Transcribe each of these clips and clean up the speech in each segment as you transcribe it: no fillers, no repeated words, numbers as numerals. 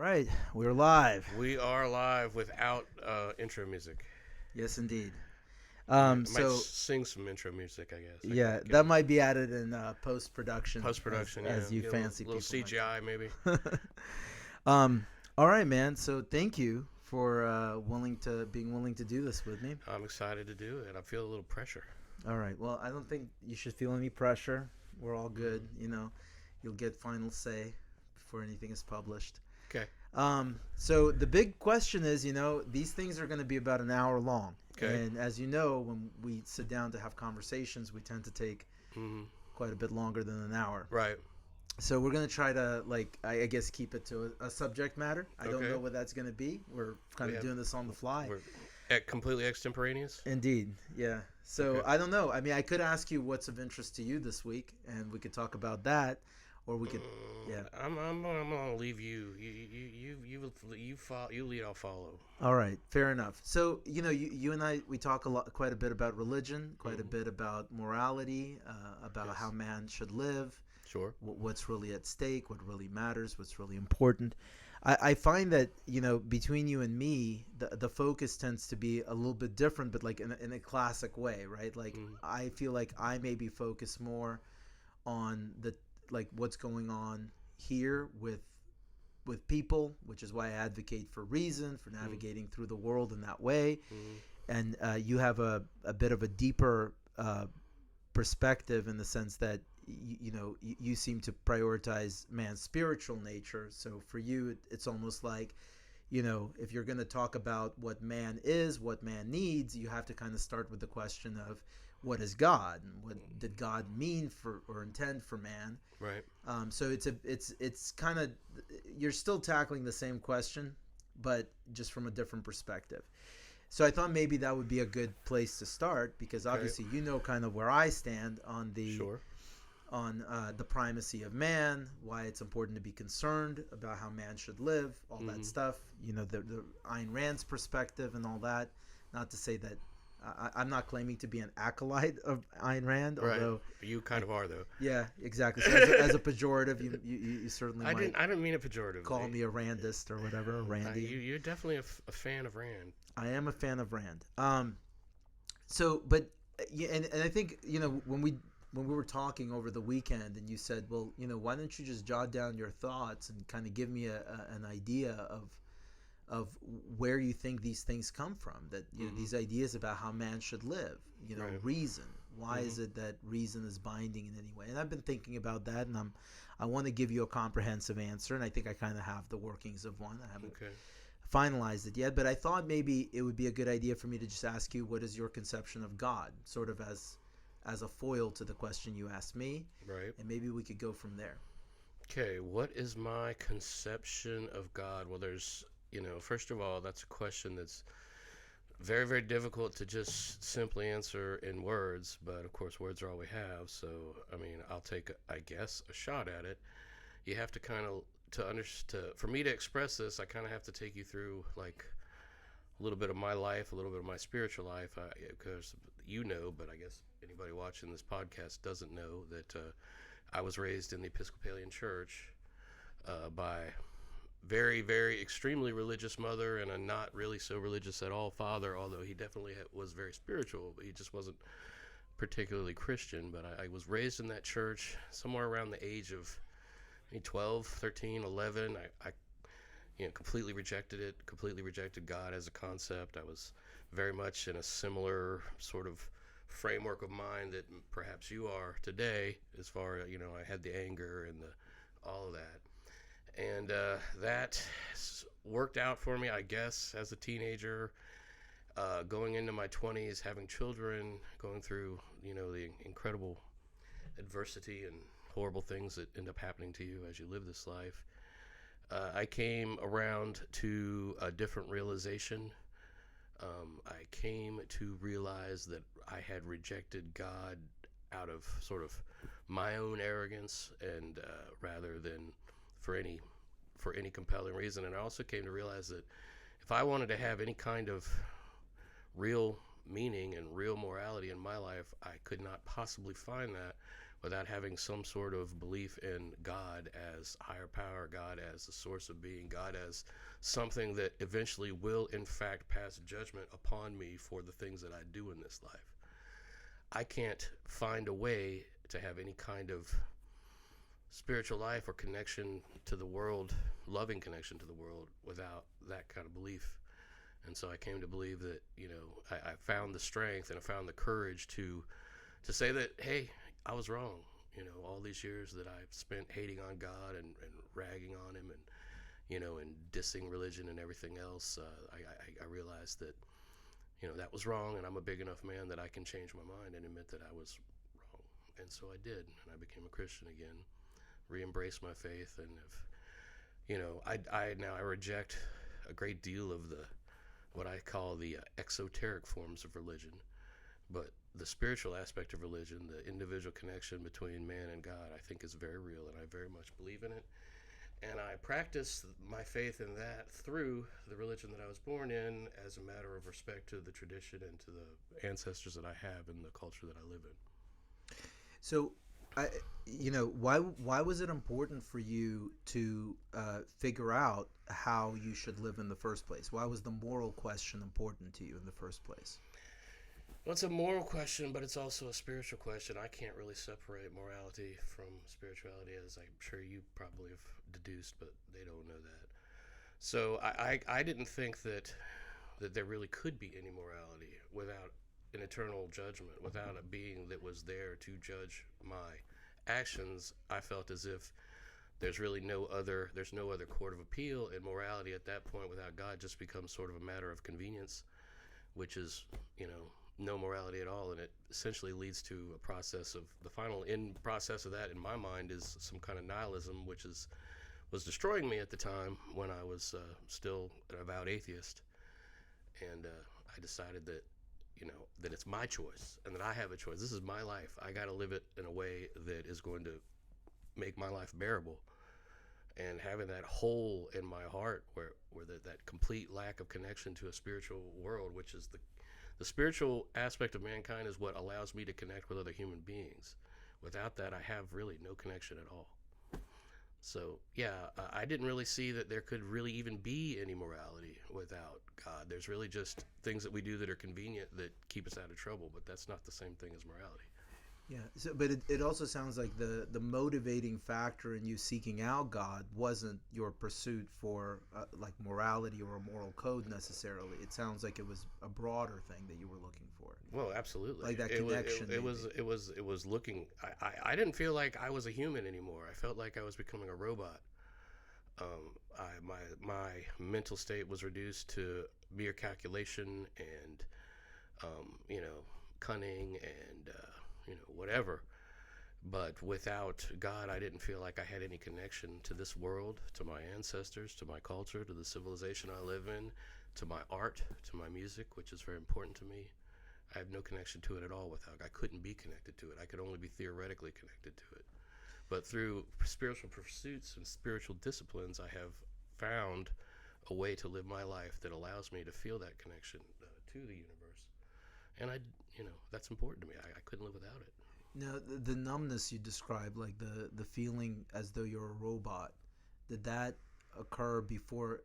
right, we're live. We are live without intro music. Yes, indeed. I might So sing some intro music, I guess. I yeah, could get that might be added in post production, post production, as you get a fancy little people CGI maybe. like to. All right, man. So thank you for being willing to do this with me. I'm excited to do it. I feel a little pressure. All right. Well, I don't think you should feel any pressure. We're all good. Mm-hmm. You'll get final say before anything is published. Okay. So the big question is, these things are going to be about an hour long. Okay. And as you know, when we sit down to have conversations, we tend to take Mm-hmm. quite a bit longer than an hour. Right. So we're going to try to, I guess, keep it to a subject matter. I don't Okay. know what that's going to be. We're kind of doing this on the fly. We're completely extemporaneous. Indeed. Yeah. So Okay. I don't know. I mean, I could ask you what's of interest to you this week, and we could talk about that. Or we could, yeah. I'm gonna leave you. You lead. I'll follow. All right, fair enough. So you and I, we talk quite a bit about religion, quite a bit about morality, about Yes. how man should live, Sure. what's really at stake, what really matters, what's really important. I find that between you and me, the focus tends to be a little bit different, but like in a classic way, right? Like I feel like I maybe focus more on what's going on here with people, which is why I advocate for reason, for navigating through the world in that way. And you have a bit of a deeper perspective in the sense that you seem to prioritize man's spiritual nature. So for you, it's almost like, if you're going to talk about what man is, what man needs, you have to kind of start with the question of what is God and what did God mean for or intend for man. Right. So it's kind of, you're still tackling the same question, but just from a different perspective. So I thought maybe that would be a good place to start, because obviously kind of where I stand on the Sure. on the primacy of man, why it's important to be concerned about how man should live, all that stuff. The Ayn Rand's perspective and all that. Not to say that I'm not claiming to be an acolyte of Ayn Rand, Right. although You kind of are, though. yeah, exactly. So as a pejorative, you certainly I might didn't mean it pejoratively. call me a Randist or whatever, a Randy. You're definitely a fan of Rand. I am a fan of Rand. So, but and I think when we were talking over the weekend, and you said, well, why don't you just jot down your thoughts and kind of give me an idea of where you think these things come from, that these ideas about how man should live, Right. reason. Why is it that reason is binding in any way? And I've been thinking about that, and I want to give you a comprehensive answer, and I think I kind of have the workings of one. I haven't finalized it yet, but I thought maybe it would be a good idea for me to just ask you, what is your conception of God, sort of as a foil to the question you asked me, Right. and maybe we could go from there. Okay, what is my conception of God? Well, there's, first of all, that's a question that's very, very difficult to just simply answer in words, but of course words are all we have, so, I mean, I'll take, I guess, a shot at it. You have to kind of, for me to express this, I kind of have to take you through, like, a little bit of my life, a little bit of my spiritual life, because but I guess anybody watching this podcast doesn't know that I was raised in the Episcopalian Church by very, very extremely religious mother and a not really so religious at all father, although he definitely was very spiritual, but he just wasn't particularly Christian. But I was raised in that church somewhere around the age of 12, 13, 11. I completely rejected it, completely rejected God as a concept. I was very much in a similar sort of framework of mind that perhaps you are today, as far as, I had the anger and all of that. And that worked out for me, I guess, as a teenager, going into my 20s, having children, going through, the incredible adversity and horrible things that end up happening to you as you live this life. I came around to a different realization. I came to realize that I had rejected God out of sort of my own arrogance, and rather than for any compelling reason. And I also came to realize that if I wanted to have any kind of real meaning and real morality in my life, I could not possibly find that without having some sort of belief in God as higher power, God as the source of being, God as something that eventually will in fact pass judgment upon me for the things that I do in this life, I can't find a way to have any kind of spiritual life or connection to the world, loving connection to the world, without that kind of belief. And so I came to believe that, I found the strength and I found the courage to say that, hey, I was wrong. All these years that I've spent hating on God and ragging on him and dissing religion and everything else, I realized that, that was wrong, and I'm a big enough man that I can change my mind and admit that I was wrong. And so I did, and I became a Christian again, re-embraced my faith, and I reject a great deal of what I call the exoteric forms of religion. But the spiritual aspect of religion, the individual connection between man and God, I think is very real, and I very much believe in it. And I practice my faith in that through the religion that I was born in, as a matter of respect to the tradition and to the ancestors that I have and the culture that I live in. So, why was it important for you to figure out how you should live in the first place? Why was the moral question important to you in the first place? Well, it's a moral question, but it's also a spiritual question. I can't really separate morality from spirituality, as I'm sure you probably have deduced, but they don't know that. So I didn't think that there really could be any morality without an eternal judgment, without a being that was there to judge my actions. I felt as if there's no other court of appeal, and morality at that point without God just becomes sort of a matter of convenience, which is, no morality at all, and it essentially leads to a process of the final end process of that in my mind is some kind of nihilism, which was destroying me at the time when I was still an avowed atheist. And I decided that that it's my choice and that I have a choice. This is my life. I got to live it in a way that is going to make my life bearable. And having that hole in my heart where that complete lack of connection to a spiritual world, which is the spiritual aspect of mankind, is what allows me to connect with other human beings. Without that, I have really no connection at all. So, I didn't really see that there could really even be any morality without God. There's really just things that we do that are convenient that keep us out of trouble, but that's not the same thing as morality. Yeah, but it also sounds like the motivating factor in you seeking out God wasn't your pursuit for like morality or a moral code necessarily. It sounds like it was a broader thing that you were looking for. Well, absolutely. Like that connection. It was looking. I didn't feel like I was a human anymore. I felt like I was becoming a robot. My mental state was reduced to mere calculation and cunning and whatever. But without God, I didn't feel like I had any connection to this world, to my ancestors, to my culture, to the civilization I live in, to my art, to my music, which is very important to me. I have no connection to it at all without. I couldn't be connected to it. I could only be theoretically connected to it. But through spiritual pursuits and spiritual disciplines, I have found a way to live my life that allows me to feel that connection to the universe. And that's important to me. I couldn't live without it. Now, the numbness you described, like the feeling as though you're a robot, did that occur before,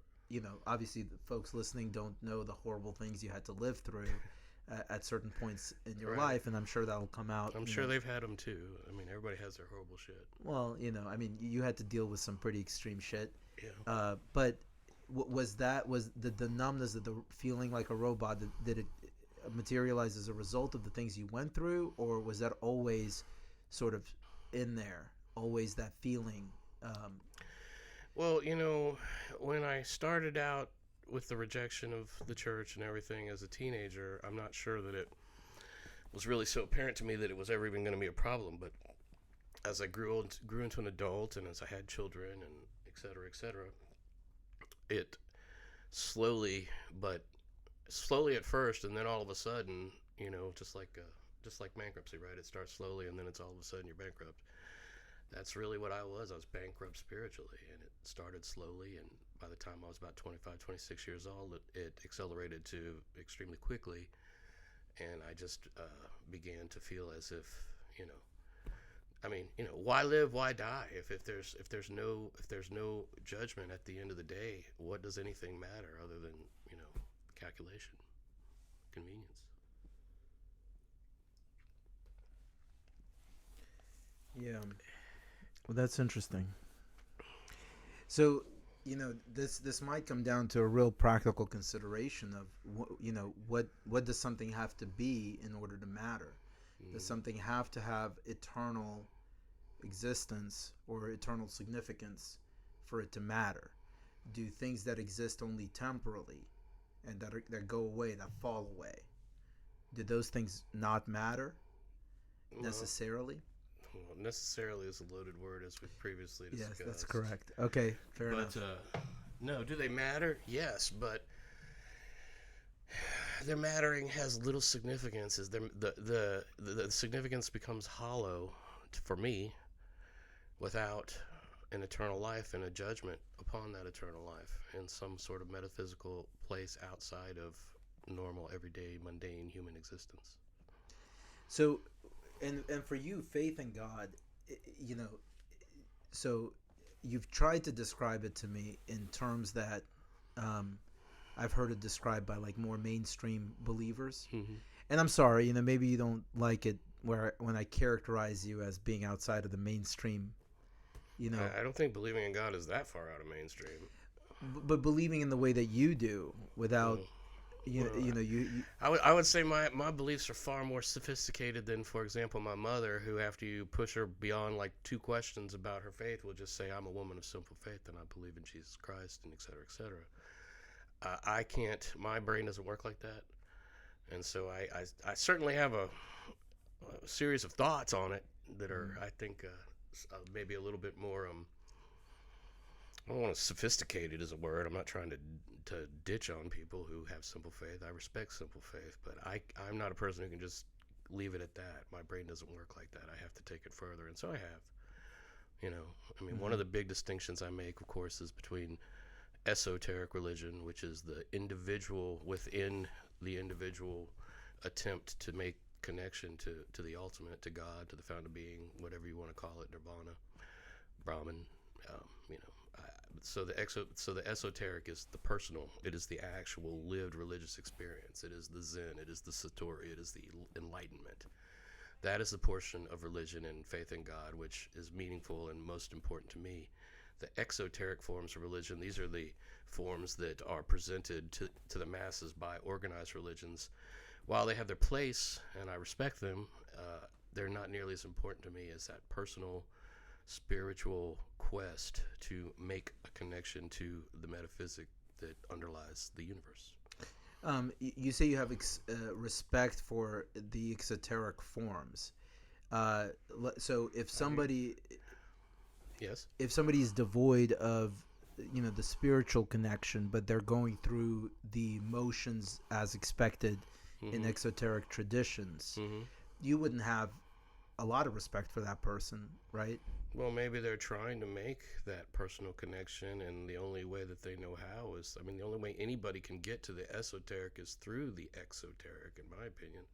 obviously the folks listening don't know the horrible things you had to live through at certain points in your life, and I'm sure that'll come out. I'm sure they've had them too. I mean, everybody has their horrible shit. Well, you had to deal with some pretty extreme shit. Yeah. But was the numbness, the feeling like a robot, did it materialize as a result of the things you went through, or was that always sort of in there, always that feeling? Well, when I started out with the rejection of the church and everything as a teenager, I'm not sure that it was really so apparent to me that it was ever even going to be a problem. But as I grew into an adult, and as I had children, and et cetera, it slowly at first, and then all of a sudden, just like bankruptcy, right? It starts slowly, and then it's all of a sudden you're bankrupt. That's really what I was. I was bankrupt spiritually, and it started slowly, and by the time I was about 25, 26 years old, it accelerated to extremely quickly, and I just began to feel as if, I mean, why live, why die? If there's no judgment at the end of the day, what does anything matter other than calculation, convenience? Yeah. Well, that's interesting. So, this might come down to a real practical consideration of what does something have to be in order to matter? Does something have to have eternal existence or eternal significance for it to matter? Do things that exist only temporally and that go away, that fall away, do those things not matter necessarily? Well, necessarily is a loaded word, as we've previously discussed. Yes, that's correct. Okay, fair enough. No, do they matter? Yes, but their mattering has little significance. The significance becomes hollow for me without an eternal life and a judgment upon that eternal life in some sort of metaphysical place outside of normal, everyday, mundane human existence. So, and for you, faith in God, so you've tried to describe it to me in terms that I've heard it described by like more mainstream believers. Mm-hmm. And I'm sorry, maybe you don't like it when I characterize you as being outside of the mainstream. I don't think believing in God is that far out of mainstream. But believing in the way that you do, without I would say my beliefs are far more sophisticated than, for example, my mother, who after you push her beyond like 2 questions about her faith will just say, I'm a woman of simple faith and I believe in Jesus Christ, and et cetera, et cetera. I can't, my brain doesn't work like that. And so I certainly have a series of thoughts on it that are, I think, maybe a little bit more, I don't want to sophisticated as a word. I'm not trying to ditch on people who have simple faith. I respect simple faith, but I'm not a person who can just leave it at that. My brain doesn't work like that. I have to take it further, and so I have. One of the big distinctions I make, of course, is between esoteric religion, which is the individual within the individual attempt to make connection to the ultimate, to God, to the fountain being, whatever you want to call it, nirvana, Brahman, So the esoteric is the personal. It is the actual lived religious experience. It is the Zen. It is the Satori. It is the enlightenment. That is the portion of religion and faith in God which is meaningful and most important to me. The exoteric forms of religion, these are the forms that are presented to the masses by organized religions. While they have their place, and I respect them, they're not nearly as important to me as that personal spiritual quest to make a connection to the metaphysic that underlies the universe. You say you have respect for the exoteric forms. So if somebody, yes, if somebody is devoid of, the spiritual connection, but they're going through the motions as expected in exoteric traditions, you wouldn't have a lot of respect for that person, right? Well, maybe they're trying to make that personal connection, and the only way that they know how is, the only way anybody can get to the esoteric is through the exoteric, in my opinion.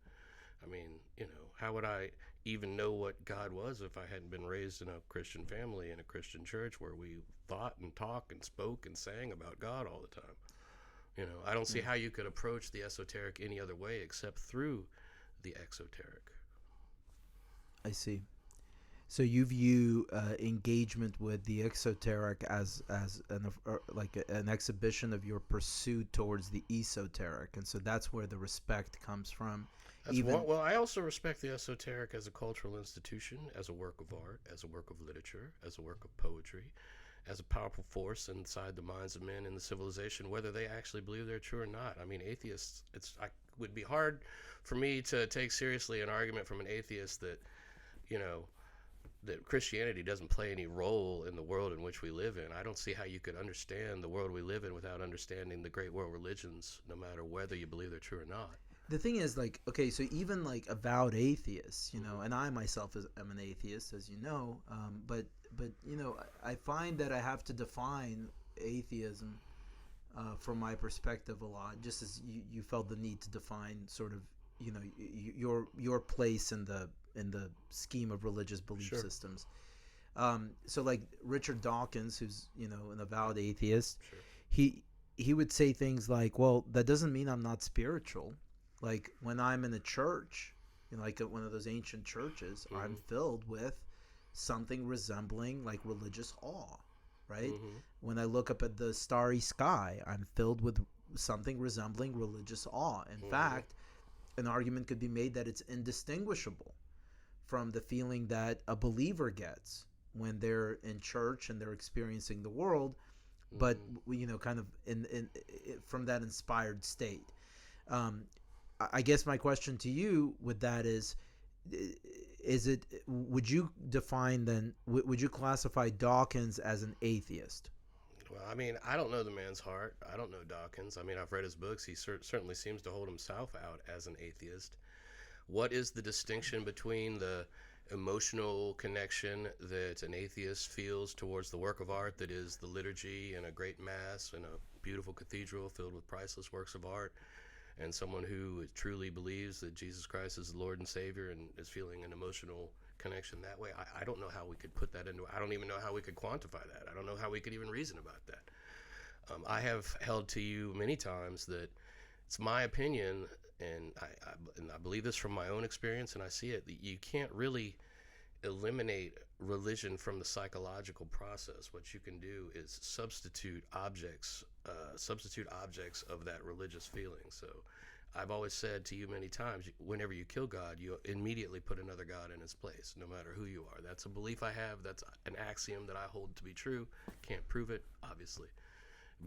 How would I even know what God was if I hadn't been raised in a Christian family, in a Christian church where we thought and talked and spoke and sang about God all the time? I don't see how you could approach the esoteric any other way except through the exoteric. I see. So you view engagement with the exoteric as an exhibition of your pursuit towards the esoteric, and so that's where the respect comes from. Well, I also respect the esoteric as a cultural institution, as a work of art, as a work of literature, as a work of poetry, as a powerful force inside the minds of men in the civilization, whether they actually believe they're true or not. Atheists, it would be hard for me to take seriously an argument from an atheist that, that Christianity doesn't play any role in the world in which we live in. I don't see how you could understand the world we live in without understanding the great world religions, no matter whether you believe they're true or not. The thing is, so even avowed atheists, and I myself am an atheist, as you know, but I find that I have to define atheism from my perspective a lot, just as you felt the need to define sort of your place in the scheme of religious belief Sure. systems. So like Richard Dawkins, who's an avowed atheist, Sure. he would say things like, well, that doesn't mean I'm not spiritual. Like when I'm in a church, like at one of those ancient churches, Mm-hmm. I'm filled with something resembling like religious awe, right? Mm-hmm. When I look up at the starry sky, I'm filled with something resembling religious awe. In Mm-hmm. fact, an argument could be made that it's indistinguishable from the feeling that a believer gets when they're in church and they're experiencing the world, but kind of in from that inspired state. Um, I guess my question to you with that is it would you define then would you classify Dawkins as an atheist? Well, I mean, I don't know the man's heart. I don't know Dawkins. I mean, I've read his books. He certainly seems to hold himself out as an atheist. What is the distinction between the emotional connection that an atheist feels towards the work of art that is the liturgy and a great mass and a beautiful cathedral filled with priceless works of art, and someone who truly believes that Jesus Christ is the Lord and Savior and is feeling an emotional connection that way? I don't know how we could put that into. I don't even know how we could quantify that. I don't know how we could even reason about that. I have held to you many times that it's my opinion, and I believe this from my own experience, and I see it, that you can't really eliminate religion from the psychological process. What you can do is substitute objects of that religious feeling. So I've always said to you many times, whenever you kill God, you immediately put another God in his place, no matter who you are. That's a belief I have. That's an axiom that I hold to be true. Can't prove it, obviously,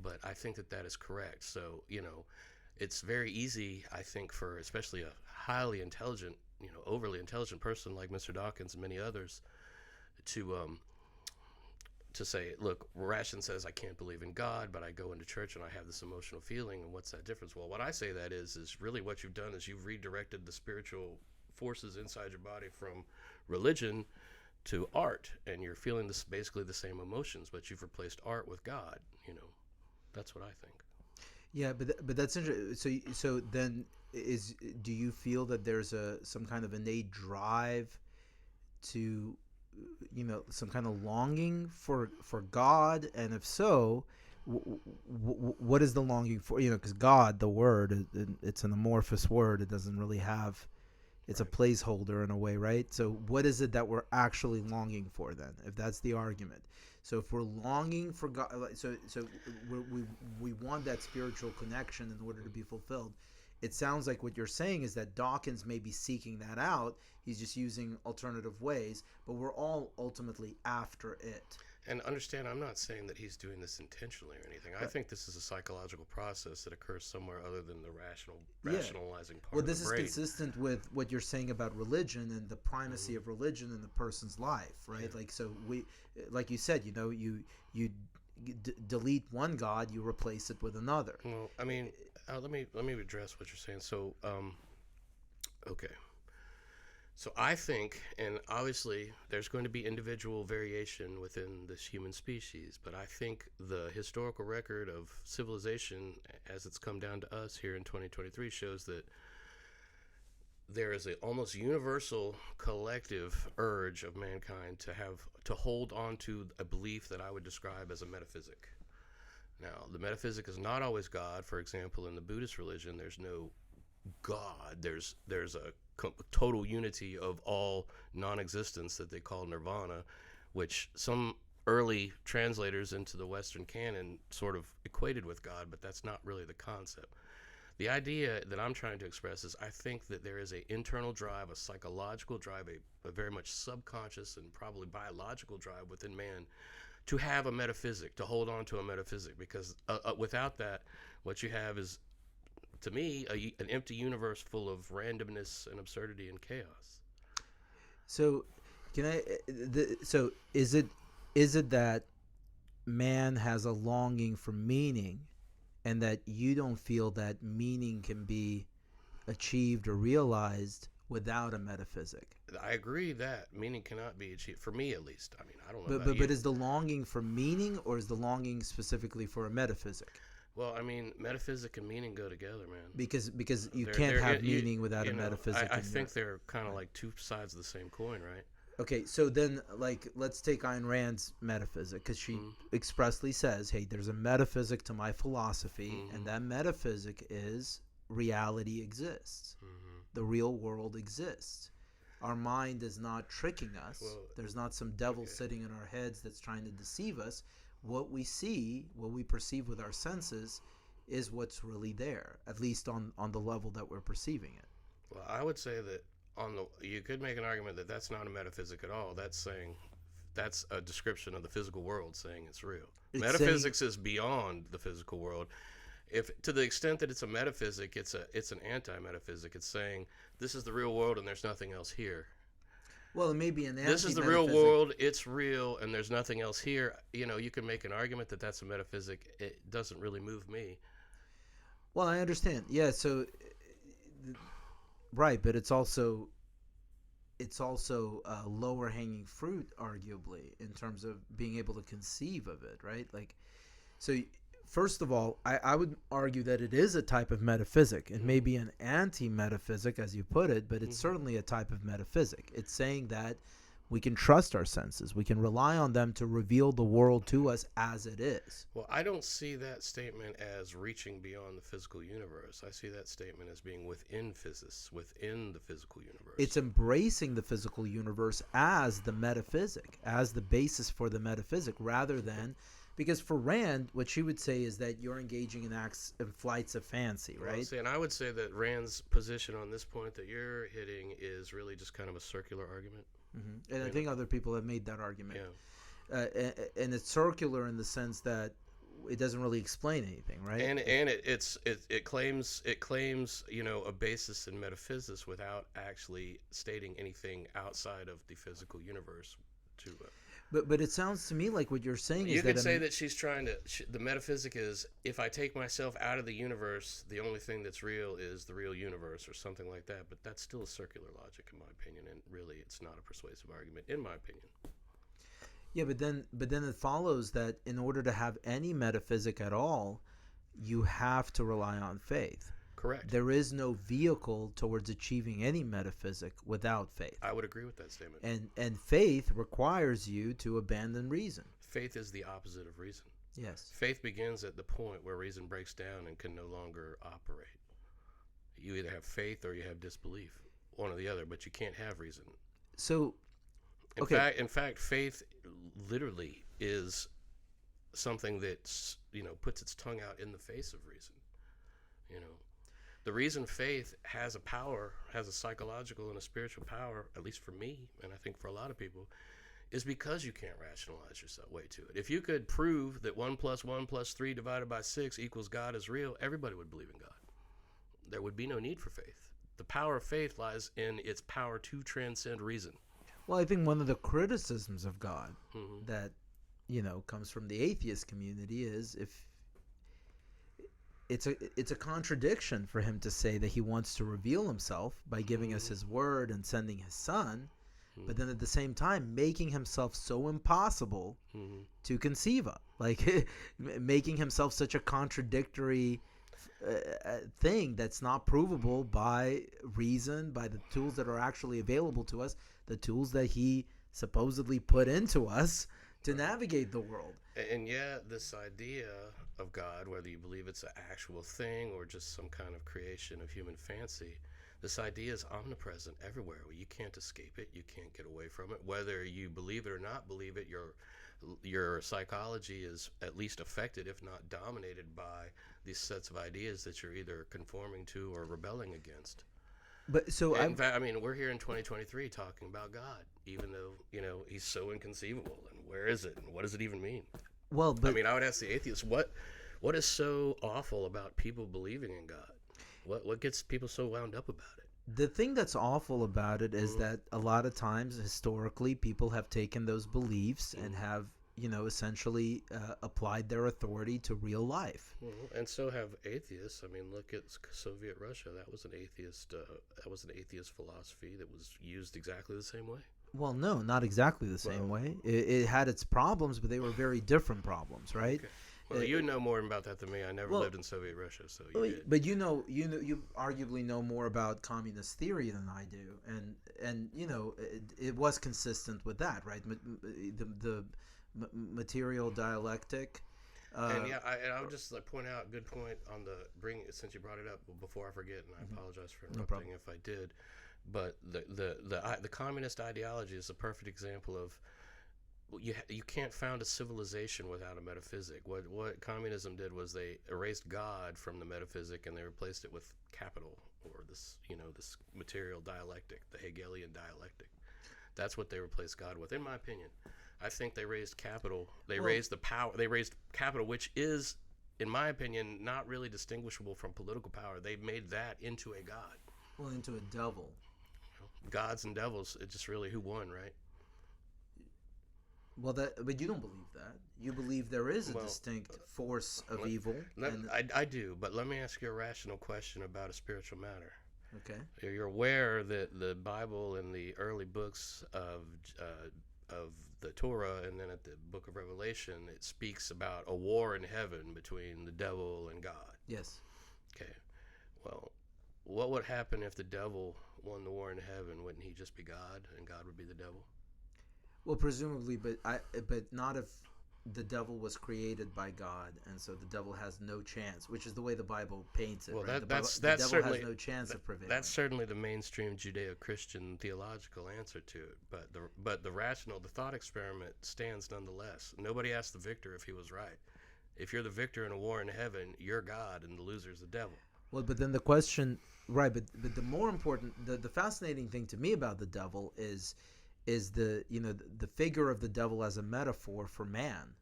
but I think that is correct. So, it's very easy, I think, for especially a highly intelligent, overly intelligent person like Mr. Dawkins and many others to say, look, Ration says I can't believe in God, but I go into church and I have this emotional feeling, and what's that difference? Well, what I say that is really what you've done is you've redirected the spiritual forces inside your body from religion to art, and you're feeling this basically the same emotions, but you've replaced art with God. That's what I think. Yeah, but that's interesting. So then do you feel that there's some kind of innate drive to some kind of longing for God, and if so, what is the longing for? Because God, the word, it's an amorphous word. It doesn't really have. It's right. A placeholder in a way, right? So what is it that we're actually longing for then, if that's the argument? So if we're longing for God, so we want that spiritual connection in order to be fulfilled. It sounds like what you're saying is that Dawkins may be seeking that out. He's just using alternative ways, but we're all ultimately after it. And understand, I'm not saying that he's doing this intentionally or anything. Right. I think this is a psychological process that occurs somewhere other than the rationalizing part of the brain. Well, this is consistent with what you're saying about religion and the primacy of religion in the person's life, right? Yeah. Like, so like you said, you delete one God, you replace it with another. Well, I mean, let me address what you're saying. So, okay. So I think, and obviously there's going to be individual variation within this human species, but I think the historical record of civilization as it's come down to us here in 2023 shows that there is an almost universal collective urge of mankind to hold on to a belief that I would describe as a metaphysic. Now, the metaphysic is not always God. For example, in the Buddhist religion, there's no God. There's a total unity of all non-existence that they call nirvana, which some early translators into the Western canon sort of equated with God, but that's not really the concept. The idea that I'm trying to express is I think that there is an internal drive, a psychological drive, a very much subconscious and probably biological drive within man to have a metaphysic, to hold on to a metaphysic, because without that, what you have is, to me, an empty universe full of randomness and absurdity and chaos. So, so is it that man has a longing for meaning, and that you don't feel that meaning can be achieved or realized without a metaphysic? I agree that meaning cannot be achieved, for me at least. I mean, I don't know. But is the longing for meaning, or is the longing specifically for a metaphysic? Well, I mean, metaphysics and meaning go together, man. Because you can't have meaning without a metaphysic. I think they're kind of like two sides of the same coin, right? Okay, so then, like, let's take Ayn Rand's metaphysic, because she expressly says, hey, there's a metaphysic to my philosophy, and that metaphysic is reality exists. The real world exists. Our mind is not tricking us. Well, there's not some devil sitting in our heads that's trying to deceive us. What we see, what we perceive with our senses, is what's really there, at least on the level that we're perceiving it. Well, I would say that you could make an argument that that's not a metaphysic at all. That's a description of the physical world saying it's real. Metaphysics is beyond the physical world. If to the extent that it's a metaphysic, it's an anti-metaphysic. It's saying this is the real world and there's nothing else here. Well, it may be an this is the real world, it's real, and there's nothing else here. You know, you can make an argument that that's a metaphysic. It doesn't really move me. Well, I understand. Yeah, so right, but it's also lower hanging fruit, arguably, in terms of being able to conceive of it, right? Like, so first of all, I would argue that it is a type of metaphysic. It may be an anti-metaphysic, as you put it, but it's certainly a type of metaphysic. It's saying that we can trust our senses. We can rely on them to reveal the world to us as it is. Well, I don't see that statement as reaching beyond the physical universe. I see that statement as being within physics, within the physical universe. It's embracing the physical universe as the metaphysic, as the basis for the metaphysic, rather than... Because for Rand, what she would say is that you're engaging in acts and flights of fancy, right? Well, see, and I would say that Rand's position on this point that you're hitting is really just kind of a circular argument. And I think other people have made that argument. Yeah. And it's circular in the sense that it doesn't really explain anything, right? And it claims a basis in metaphysics without actually stating anything outside of the physical universe to. But it sounds to me like what you're saying is that... You could say that she's trying to... the metaphysic is, if I take myself out of the universe, the only thing that's real is the real universe or something like that. But that's still a circular logic, in my opinion, and really it's not a persuasive argument, in my opinion. Yeah, but then it follows that in order to have any metaphysic at all, you have to rely on faith. Correct. There is no vehicle towards achieving any metaphysic without faith. I would agree with that statement. And faith requires you to abandon reason. Faith is the opposite of reason. Yes. Faith begins at the point where reason breaks down and can no longer operate. You either have faith or you have disbelief, one or the other, but you can't have reason. So, in fact, faith literally is something that puts its tongue out in the face of reason. The reason faith has a power, has a psychological and a spiritual power, at least for me, and I think for a lot of people, is because you can't rationalize yourself way to it. If you could prove that 1 + 1 + 3 divided by 6 equals God is real, everybody would believe in God. There would be no need for faith. The power of faith lies in its power to transcend reason. Well, I think one of the criticisms of God that, comes from the atheist community is if it's a contradiction for him to say that he wants to reveal himself by giving us his word and sending his son, but then at the same time making himself so impossible to conceive of, like making himself such a contradictory thing that's not provable by reason, by the tools that are actually available to us, the tools that he supposedly put into us to navigate the world. And yet this idea of God, whether you believe it's an actual thing or just some kind of creation of human fancy, this idea is omnipresent everywhere. You can't escape it. You can't get away from it. Whether you believe it or not believe it, your psychology is at least affected, if not dominated, by these sets of ideas that you're either conforming to or rebelling against. But so in fact, I mean, we're here in 2023 talking about God, even though he's so inconceivable. And where is it? And what does it even mean? Well, but I mean, I would ask the atheists, what is so awful about people believing in God? What gets people so wound up about it? The thing that's awful about it is that a lot of times, historically, people have taken those beliefs and have, essentially applied their authority to real life. And so have atheists. I mean, look at Soviet Russia. That was an atheist. That was an atheist philosophy that was used exactly the same way. Well, no, not exactly the same way. It had its problems, but they were very different problems, right? Well, you know more about that than me. I never lived in Soviet Russia, so you did. But you arguably know more about communist theory than I do, and it was consistent with that, right? The material dialectic. And I would just point out, good point on since you brought it up before I forget, and I apologize for interrupting if I did. But the communist ideology is a perfect example of you can't found a civilization without a metaphysic. What communism did was they erased God from the metaphysic and they replaced it with capital, or this material dialectic, the Hegelian dialectic. That's what they replaced God with, in my opinion. I think they raised capital. They raised the power. They raised capital, which is, in my opinion, not really distinguishable from political power. They made that into a god. Well, into a devil. Gods and devils. It's just really who won, right? Well, but you don't believe that. You believe there is a distinct force of evil. I do, but let me ask you a rational question about a spiritual matter. Okay. You're aware that the Bible and the early books of the Torah, and then at the book of Revelation, it speaks about a war in heaven between the devil and God. Yes. Okay. Well, what would happen if the devil won the war in heaven? Wouldn't he just be God, and God would be the devil? Well, presumably, but not if the devil was created by God, and so the devil has no chance, which is the way the Bible paints it. Well, right? that's the devil certainly has no chance of prevailing. That's certainly the mainstream Judeo-Christian theological answer to it. But the thought experiment stands nonetheless. Nobody asked the victor if he was right. If you're the victor in a war in heaven, you're God, and the loser's the devil. Well, but then the question, right? But the more important, the fascinating thing to me about the devil is the figure of the devil as a metaphor for man,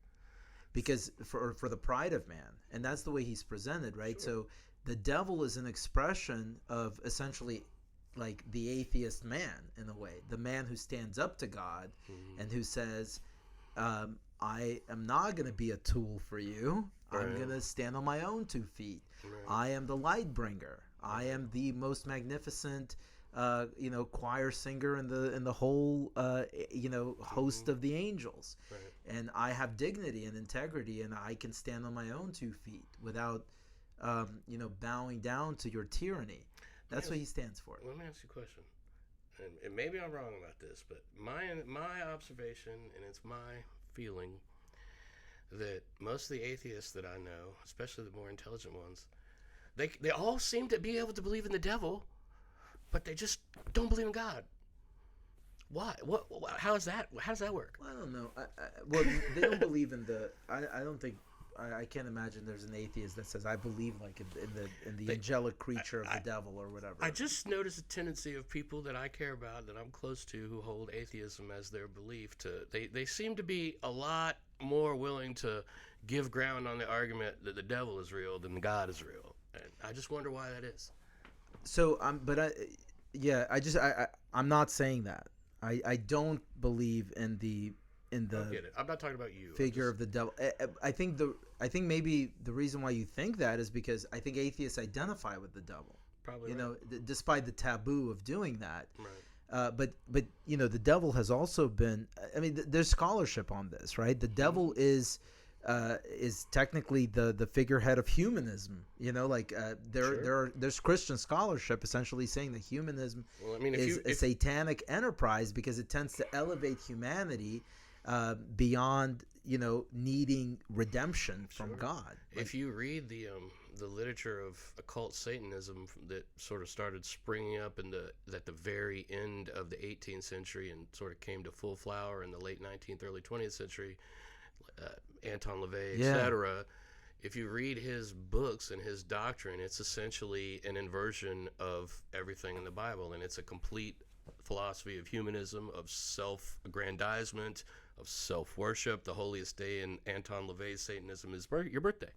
because for the pride of man, and that's the way he's presented, right? Sure. So the devil is an expression of essentially like the atheist man, in a way, the man who stands up to God and who says, I am not going to be a tool for you. Right. I'm going to stand on my own 2 feet. Right. I am the light bringer. I am the most magnificent choir singer in the whole host of the angels. Right. And I have dignity and integrity, and I can stand on my own 2 feet without bowing down to your tyranny. That's what he stands for. Let me ask you a question, and maybe I'm wrong about this, but my observation, and it's my feeling, that most of the atheists that I know, especially the more intelligent ones, they all seem to be able to believe in the devil, but they just don't believe in God. Why? What? How is that? How does that work? Well, I don't know. Well, they don't believe in the. I don't think. I can't imagine there's an atheist that says I believe like in the angelic creature of the devil or whatever. I just notice a tendency of people that I care about, that I'm close to, who hold atheism as their belief. They seem to be a lot more willing to give ground on the argument that the devil is real than God is real, and I just wonder why that is. So I'm not saying that. I don't believe in the I get it. I'm not talking about you. Figure of the devil. I think maybe the reason why you think that is because I think atheists identify with the devil. Probably. Despite the taboo of doing that. Right. But the devil has also been. I mean, there's scholarship on this, right? The devil is technically the figurehead of humanism. There's Christian scholarship essentially saying that humanism is a satanic enterprise because it tends to elevate humanity beyond needing redemption from God. If you read the literature of occult Satanism that sort of started springing up at the very end of the 18th century and sort of came to full flower in the late 19th, early 20th century, Anton LaVey, etc. If you read his books and his doctrine, it's essentially an inversion of everything in the Bible, and it's a complete philosophy of humanism, of self-aggrandizement, of self-worship. The holiest day in Anton LaVey's Satanism is your birthday,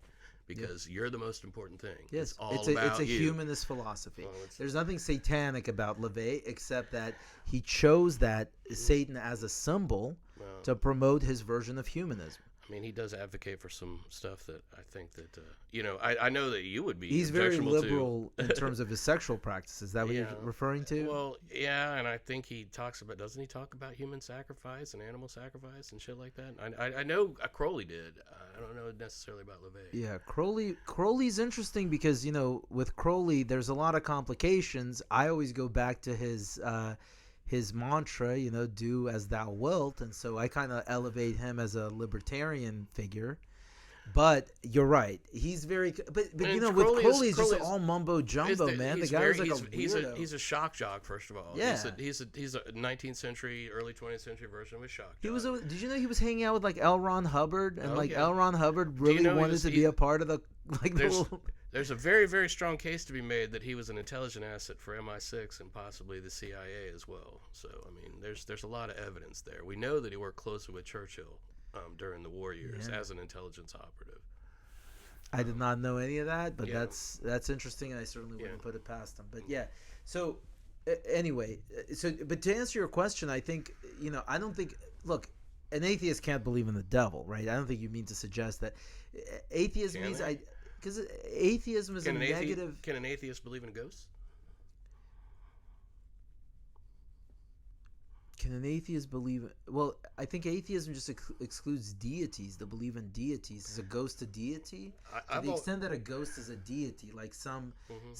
because you're the most important thing. Yes, it's a humanist philosophy. There's nothing satanic about LaVey except that he chose that Satan as a symbol to promote his version of humanism. I I mean, he does advocate for some stuff that I think that I know that you would be. He's very objectionable liberal to. in terms of his sexual practices. Is that what Yeah. you're referring to? Well, yeah, and I think he talks about. Doesn't he talk about human sacrifice and animal sacrifice and shit like that? I know Crowley did. I don't know necessarily about LeVay. Yeah, Crowley's interesting because with Crowley there's a lot of complications. I always go back to his mantra, do as thou wilt, and so I kind of elevate him as a libertarian figure. But you're right, he's very. But with Crowley's just all mumbo jumbo, man. The guy was like a weirdo. He's a shock jock, first of all. Yeah, he's a 19th century, early 20th century version of a shock jock. Did you know he was hanging out with like L. Ron Hubbard, and L. Ron Hubbard really wanted to be a part of the There's a very, very strong case to be made that he was an intelligent asset for MI6 and possibly the CIA as well. So, I mean, there's a lot of evidence there. We know that he worked closely with Churchill during the war years as an intelligence operative. I did not know any of that, but that's interesting, and I certainly wouldn't put it past him. But so anyway, but to answer your question, I think I don't think. Look, an atheist can't believe in the devil, right? I don't think you mean to suggest that atheism means because atheism is negative. Can an atheist believe in ghosts? Can an atheist believe? Well, I think atheism just excludes deities. To believe in deities is a ghost a deity. To the extent that a ghost is a deity, like some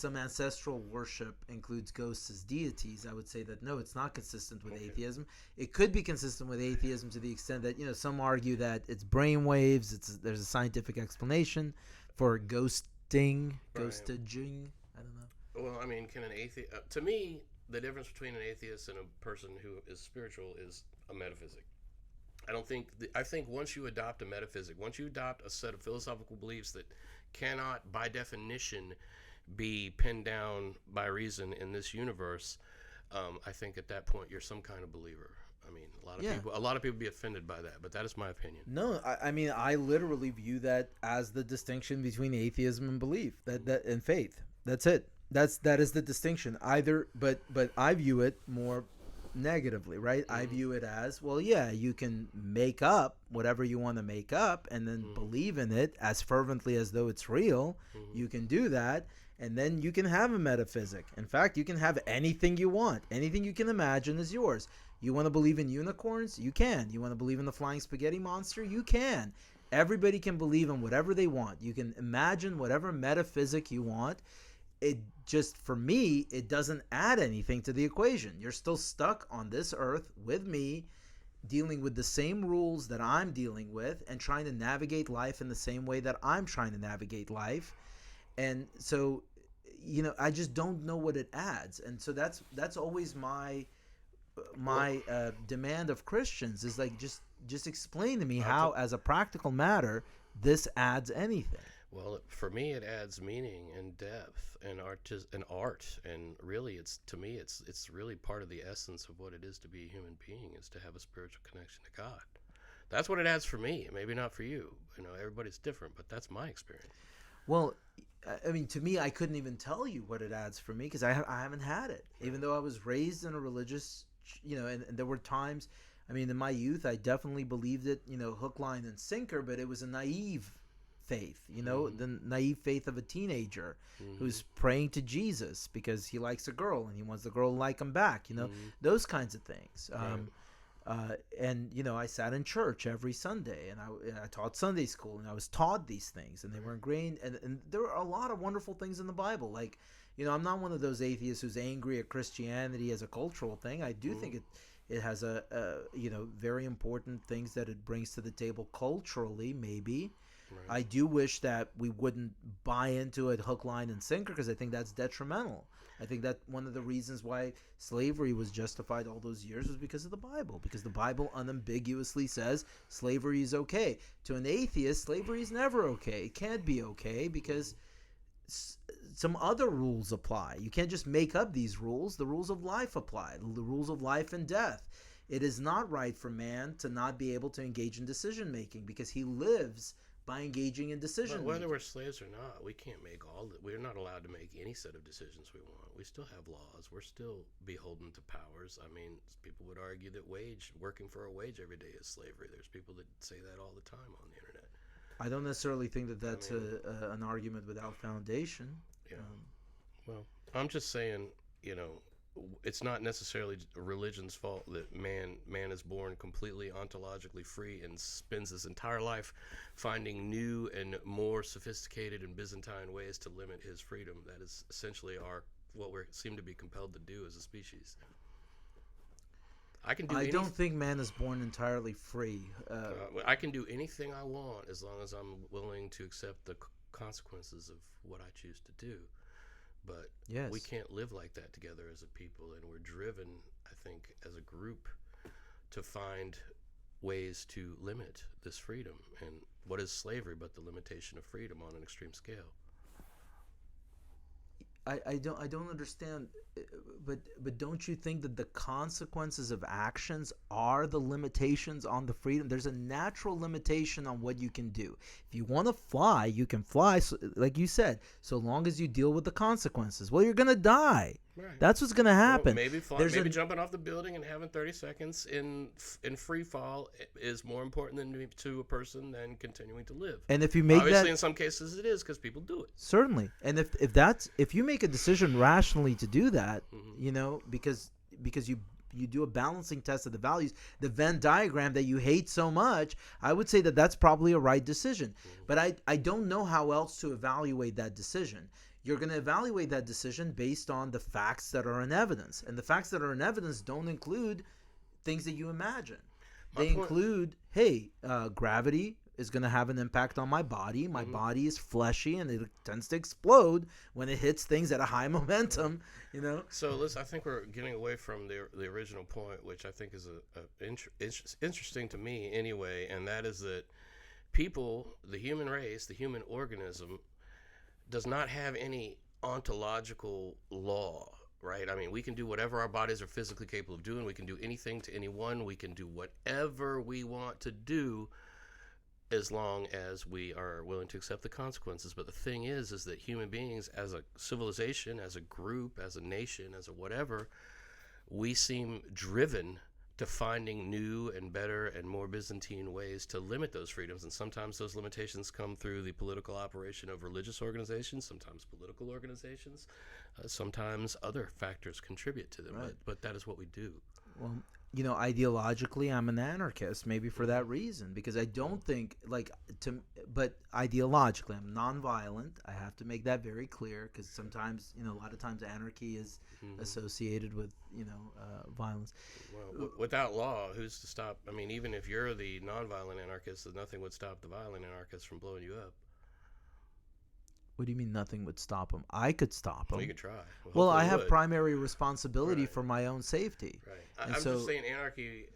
ancestral worship includes ghosts as deities, I would say that no, it's not consistent with atheism. It could be consistent with atheism to the extent that some argue that it's brainwaves. There's a scientific explanation for ghostaging. I don't know. Well, I mean, can an atheist? To me, the difference between an atheist and a person who is spiritual is a metaphysic. I think once you adopt a metaphysic, once you adopt a set of philosophical beliefs that cannot, by definition, be pinned down by reason in this universe, I think at that point you're some kind of believer. I mean, a lot of people be offended by that, but that is my opinion. No, I mean, I literally view that as the distinction between atheism and belief, that and faith. That's it. That is the distinction. But I view it more negatively, right? I view it as, well, yeah, you can make up whatever you want to make up and then believe in it as fervently as though it's real. You can do that, and then you can have a metaphysic. In fact, you can have anything you want. Anything you can imagine is yours. You want to believe in unicorns? You can. You want to believe in the flying spaghetti monster? You can. Everybody can believe in whatever they want. You can imagine whatever metaphysic you want. It just, for me, it doesn't add anything to the equation. You're still stuck on this earth with me, dealing with the same rules that I'm dealing with and trying to navigate life in the same way that I'm trying to navigate life. And so, I just don't know what it adds. And so that's always my demand of Christians is like, just explain to me how, as a practical matter, this adds anything. Well, for me, it adds meaning and depth and art, and really, it's really part of the essence of what it is to be a human being, is to have a spiritual connection to God. That's what it adds for me. Maybe not for you. Everybody's different, but that's my experience. Well, I mean, to me, I couldn't even tell you what it adds for me because I haven't had it. Even though I was raised in a religious, and there were times. I mean, in my youth, I definitely believed it, hook, line, and sinker, but it was a naive faith, the naive faith of a teenager who's praying to Jesus because he likes a girl and he wants the girl to like him back, those kinds of things. And I sat in church every Sunday, and I taught Sunday school, and I was taught these things, and they were ingrained, and there are a lot of wonderful things in the Bible. Like, I'm not one of those atheists who's angry at Christianity as a cultural thing. I do think it has a very important things that it brings to the table culturally, maybe. Right. I do wish that we wouldn't buy into it hook, line, and sinker, because I think that's detrimental. I think that one of the reasons why slavery was justified all those years was because of the Bible, because the Bible unambiguously says slavery is okay. To an atheist, slavery is never okay. It can't be okay because some other rules apply. You can't just make up these rules. The rules of life apply, the rules of life and death. It is not right for man to not be able to engage in decision making because he lives by engaging in decision making. Whether we're slaves or not, we can't make we're not allowed to make any set of decisions we want. We still have laws. We're still beholden to powers. I mean, people would argue that working for a wage every day is slavery. There's people that say that all the time on the internet. I don't necessarily think that that's I mean, an argument without foundation. yeah. Well, I'm just saying, it's not necessarily a religion's fault that man is born completely ontologically free and spends his entire life finding new and more sophisticated and Byzantine ways to limit his freedom. That is essentially what we seem to be compelled to do as a species. I don't think man is born entirely free. I can do anything I want as long as I'm willing to accept the consequences of what I choose to do. But yes. We can't live like that together as a people, and we're driven, I think, as a group to find ways to limit this freedom. And what is slavery but the limitation of freedom on an extreme scale? I don't understand, but don't you think that the consequences of actions are the limitations on the freedom? There's a natural limitation on what you can do. If you want to fly, you can fly, like you said, so long as you deal with the consequences. Well, you're gonna die. Right. That's what's gonna happen. Well, maybe jumping off the building and having 30 seconds in free fall is more important to a person than continuing to live. And if you make obviously in some cases it is because people do it. Certainly, and if you make a decision rationally to do that, because you do a balancing test of the values, the Venn diagram that you hate so much, I would say that that's probably a right decision. But I don't know how else to evaluate that decision. You're going to evaluate that decision based on the facts that are in evidence. And the facts that are in evidence don't include things that you imagine. They include, gravity is going to have an impact on my body. My body is fleshy, and it tends to explode when it hits things at a high momentum, So, listen, I think we're getting away from the original point, which I think is interesting to me anyway, and that is that people, the human race, the human organism, does not have any ontological law, right? I mean, we can do whatever our bodies are physically capable of doing. We can do anything to anyone. We can do whatever we want to do as long as we are willing to accept the consequences. But the thing is that human beings, as a civilization, as a group, as a nation, as a whatever, we seem driven to finding new and better and more Byzantine ways to limit those freedoms. And sometimes those limitations come through the political operation of religious organizations, sometimes political organizations, sometimes other factors contribute to them. Right. But that is what we do. Well, ideologically, I'm an anarchist, maybe for that reason, because I don't think, but ideologically, I'm nonviolent. I have to make that very clear, because sometimes, a lot of times anarchy is associated with, violence. Well, without law, who's to stop? I mean, even if you're the nonviolent anarchist, then nothing would stop the violent anarchist from blowing you up. What do you mean nothing would stop them? I could stop them. Well, you could try. Well, I have primary responsibility for my own safety. Right. I'm just saying anarchy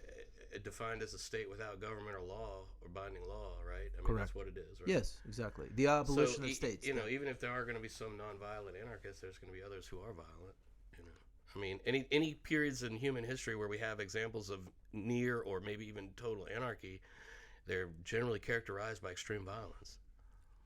defined as a state without government or law or binding law, right? I mean, correct. That's what it is, right? Yes, exactly. The abolition of states. Even if there are going to be some nonviolent anarchists, there's going to be others who are violent. I mean, any periods in human history where we have examples of near or maybe even total anarchy, they're generally characterized by extreme violence.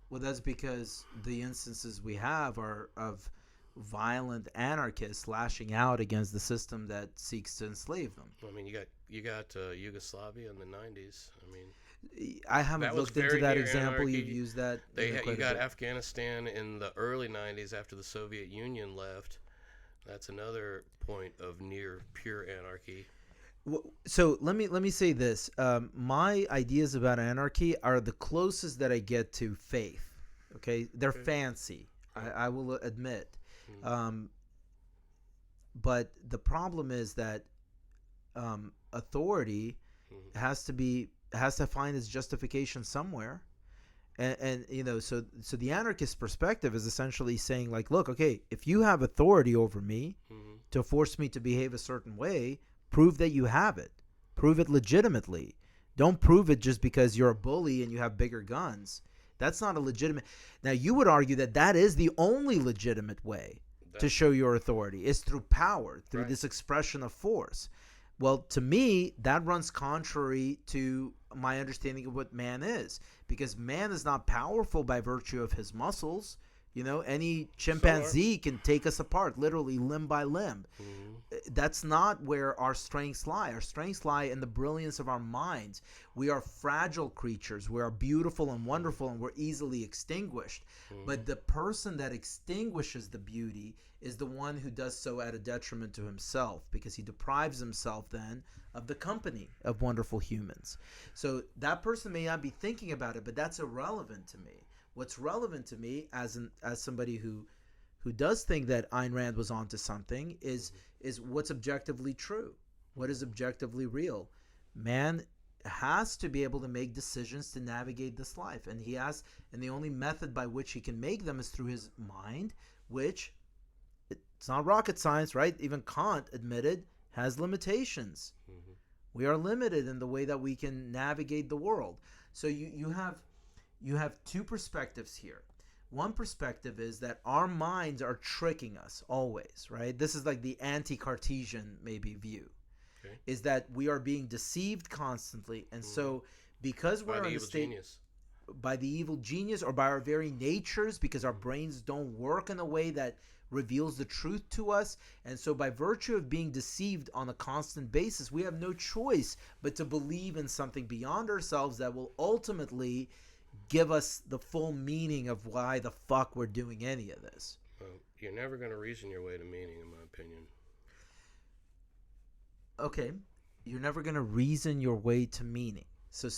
Well, that's because the instances we have are of violent anarchists lashing out against the system that seeks to enslave them. I mean, you got Yugoslavia in the 90s. I mean, I haven't looked into that example. Anarchy. You've used that. You got Afghanistan in the early 90s after the Soviet Union left. That's another point of near pure anarchy. So let me say this. My ideas about anarchy are the closest that I get to faith. Okay, they're fancy. I will admit. But the problem is that authority has to find its justification somewhere. And so the anarchist perspective is essentially saying, like, look, okay, if you have authority over me to force me to behave a certain way, prove that you have it. Prove it legitimately. Don't prove it just because you're a bully and you have bigger guns. That's not a legitimate. Now, you would argue that is the only legitimate way to show your authority, is through power, through this expression of force. Well, to me, that runs contrary to my understanding of what man is, because man is not powerful by virtue of his muscles. Any chimpanzee can take us apart, literally limb by limb. That's not where our strengths lie. Our strengths lie in the brilliance of our minds. We are fragile creatures. We are beautiful and wonderful, and we're easily extinguished. But the person that extinguishes the beauty is the one who does so at a detriment to himself, because he deprives himself then of the company of wonderful humans. So that person may not be thinking about it, but that's irrelevant to me. What's relevant to me as somebody who does think that Ayn Rand was onto something is what's objectively true, what is objectively real. Man has to be able to make decisions to navigate this life, and the only method by which he can make them is through his mind, which it's not rocket science, right? Even Kant admitted has limitations. We are limited in the way that we can navigate the world. So you have two perspectives here. One perspective is that our minds are tricking us always, right? This is like the anti-Cartesian maybe view, is that we are being deceived constantly. And so because we're in a state by the evil genius or by our very natures, because our brains don't work in a way that reveals the truth to us, and so by virtue of being deceived on a constant basis, we have no choice but to believe in something beyond ourselves that will ultimately give us the full meaning of why the fuck we're doing any of this. Well, you're never going to reason your way to meaning, in my opinion. Okay, you're never going to reason your way to meaning. So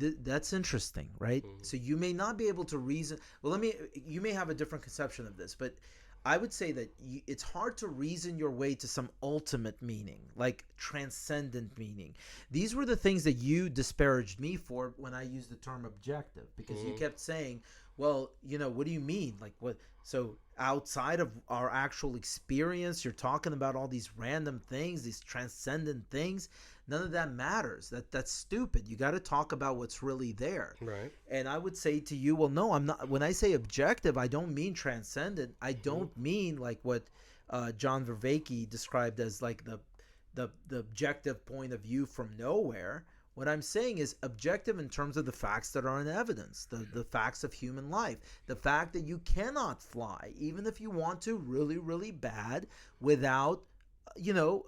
that's interesting, right? So you may not be able to reason. Well, you may have a different conception of this, but I would say that it's hard to reason your way to some ultimate meaning, like transcendent meaning. These were the things that you disparaged me for when I used the term objective, because you kept saying, well, what do you mean? Like what? So outside of our actual experience, you're talking about all these random things, these transcendent things. None of that matters. That's stupid. You got to talk about what's really there. Right. And I would say to you, well, no, I'm not. When I say objective, I don't mean transcendent. I don't mean like what John Vervaeke described as like the objective point of view from nowhere. What I'm saying is objective in terms of the facts that are in evidence, the facts of human life, the fact that you cannot fly, even if you want to really, really bad, without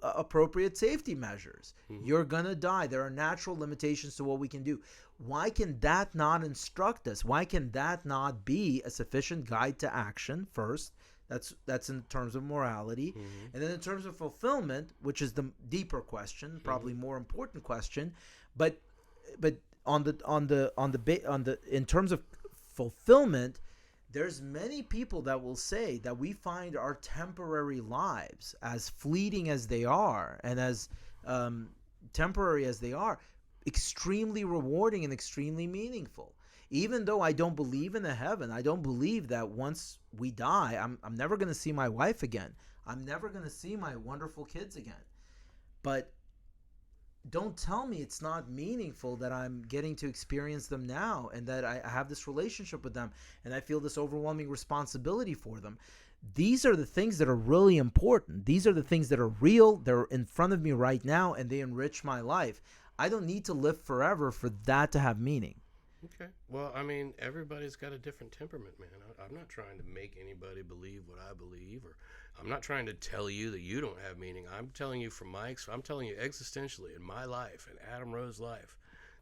appropriate safety measures. You're gonna die. There are natural limitations to what we can do. Why can that not instruct us? Why can that not be a sufficient guide to action? First, that's in terms of morality, and then in terms of fulfillment, which is the deeper question, probably more important question. But in terms of fulfillment, there's many people that will say that we find our temporary lives, as fleeting as they are and as temporary as they are, extremely rewarding and extremely meaningful. Even though I don't believe in a heaven, I don't believe that once we die, I'm never going to see my wife again. I'm never going to see my wonderful kids again. But don't tell me it's not meaningful that I'm getting to experience them now, and that I have this relationship with them, and I feel this overwhelming responsibility for them. These are the things that are really important. These are the things that are real. They're in front of me right now, and they enrich my life. I don't need to live forever for that to have meaning. Okay. Well, I mean, everybody's got a different temperament, man. I'm not trying to make anybody believe what I believe, or I'm not trying to tell you that you don't have meaning. I'm telling you I'm telling you existentially in my life, in Adam Rowe's life,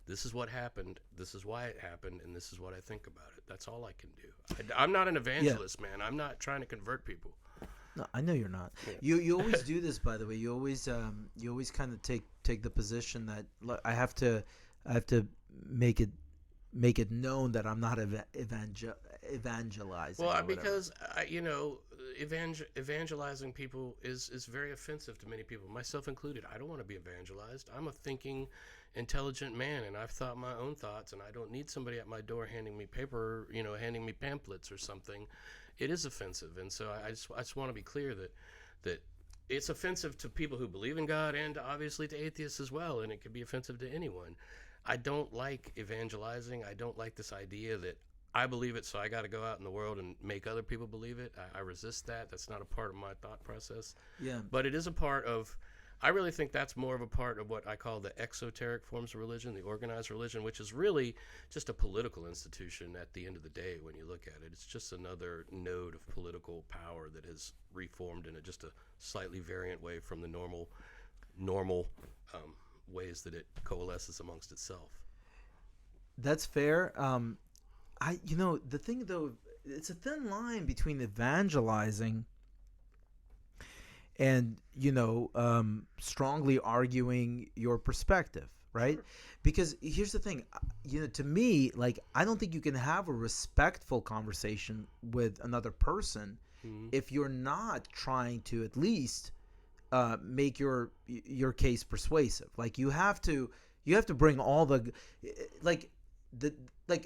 this is what happened, this is why it happened, and this is what I think about it. That's all I can do. I'm not an evangelist, man. I'm not trying to convert people. No, I know you're not. Yeah. You always do this, by the way. You always kind of take the position that, look, I have to make it known that I'm not evangelizing. Well, because evangelizing people is very offensive to many people, myself included. I don't want to be evangelized. I'm a thinking, intelligent man, and I've thought my own thoughts, and I don't need somebody at my door handing me paper, handing me pamphlets or something. It is offensive, and so I just want to be clear that it's offensive to people who believe in God, and obviously to atheists as well, and it can be offensive to anyone. I don't like evangelizing. I don't like this idea that I believe it, so I got to go out in the world and make other people believe it. I resist that. That's not a part of my thought process. Yeah. But it is a part of I really think that's more of a part of what I call the exoteric forms of religion, the organized religion, which is really just a political institution at the end of the day when you look at it. It's just another node of political power that has reformed in just a slightly variant way from the normal ways that it coalesces amongst itself. That's fair. The thing though, it's a thin line between evangelizing and strongly arguing your perspective, right? Sure. Because here's the thing, to me, like, I don't think you can have a respectful conversation with another person if you're not trying to at least make your case persuasive. Like, you have to bring all the like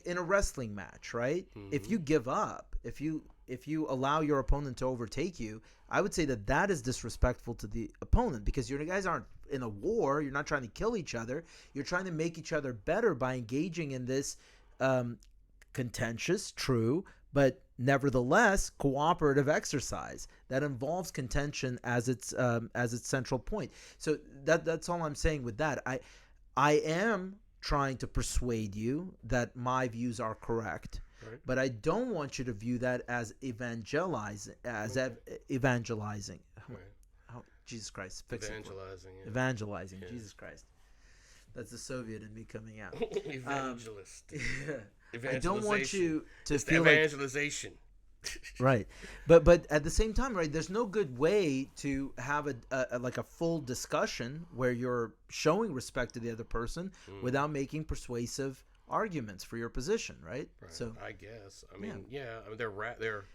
in a wrestling match, right? If you give up, if you allow your opponent to overtake you, I would say that is disrespectful to the opponent, because you guys aren't in a war. You're not trying to kill each other. You're trying to make each other better by engaging in this contentious, true, but nevertheless cooperative exercise that involves contention as its central point. So that's all I'm saying with that. I am trying to persuade you that my views are correct. Right. But I don't want you to view that as evangelizing. Evangelizing. Right. Oh, Jesus Christ! Fix evangelizing. It. Yeah. Evangelizing. Yeah. Jesus Christ. That's the Soviet in me coming out. Evangelist. Yeah. I don't want you to it's feel evangelization. Right, but at the same time, right? There's no good way to have a full discussion where you're showing respect to the other person without making persuasive arguments for your position, right? So I guess I mean they're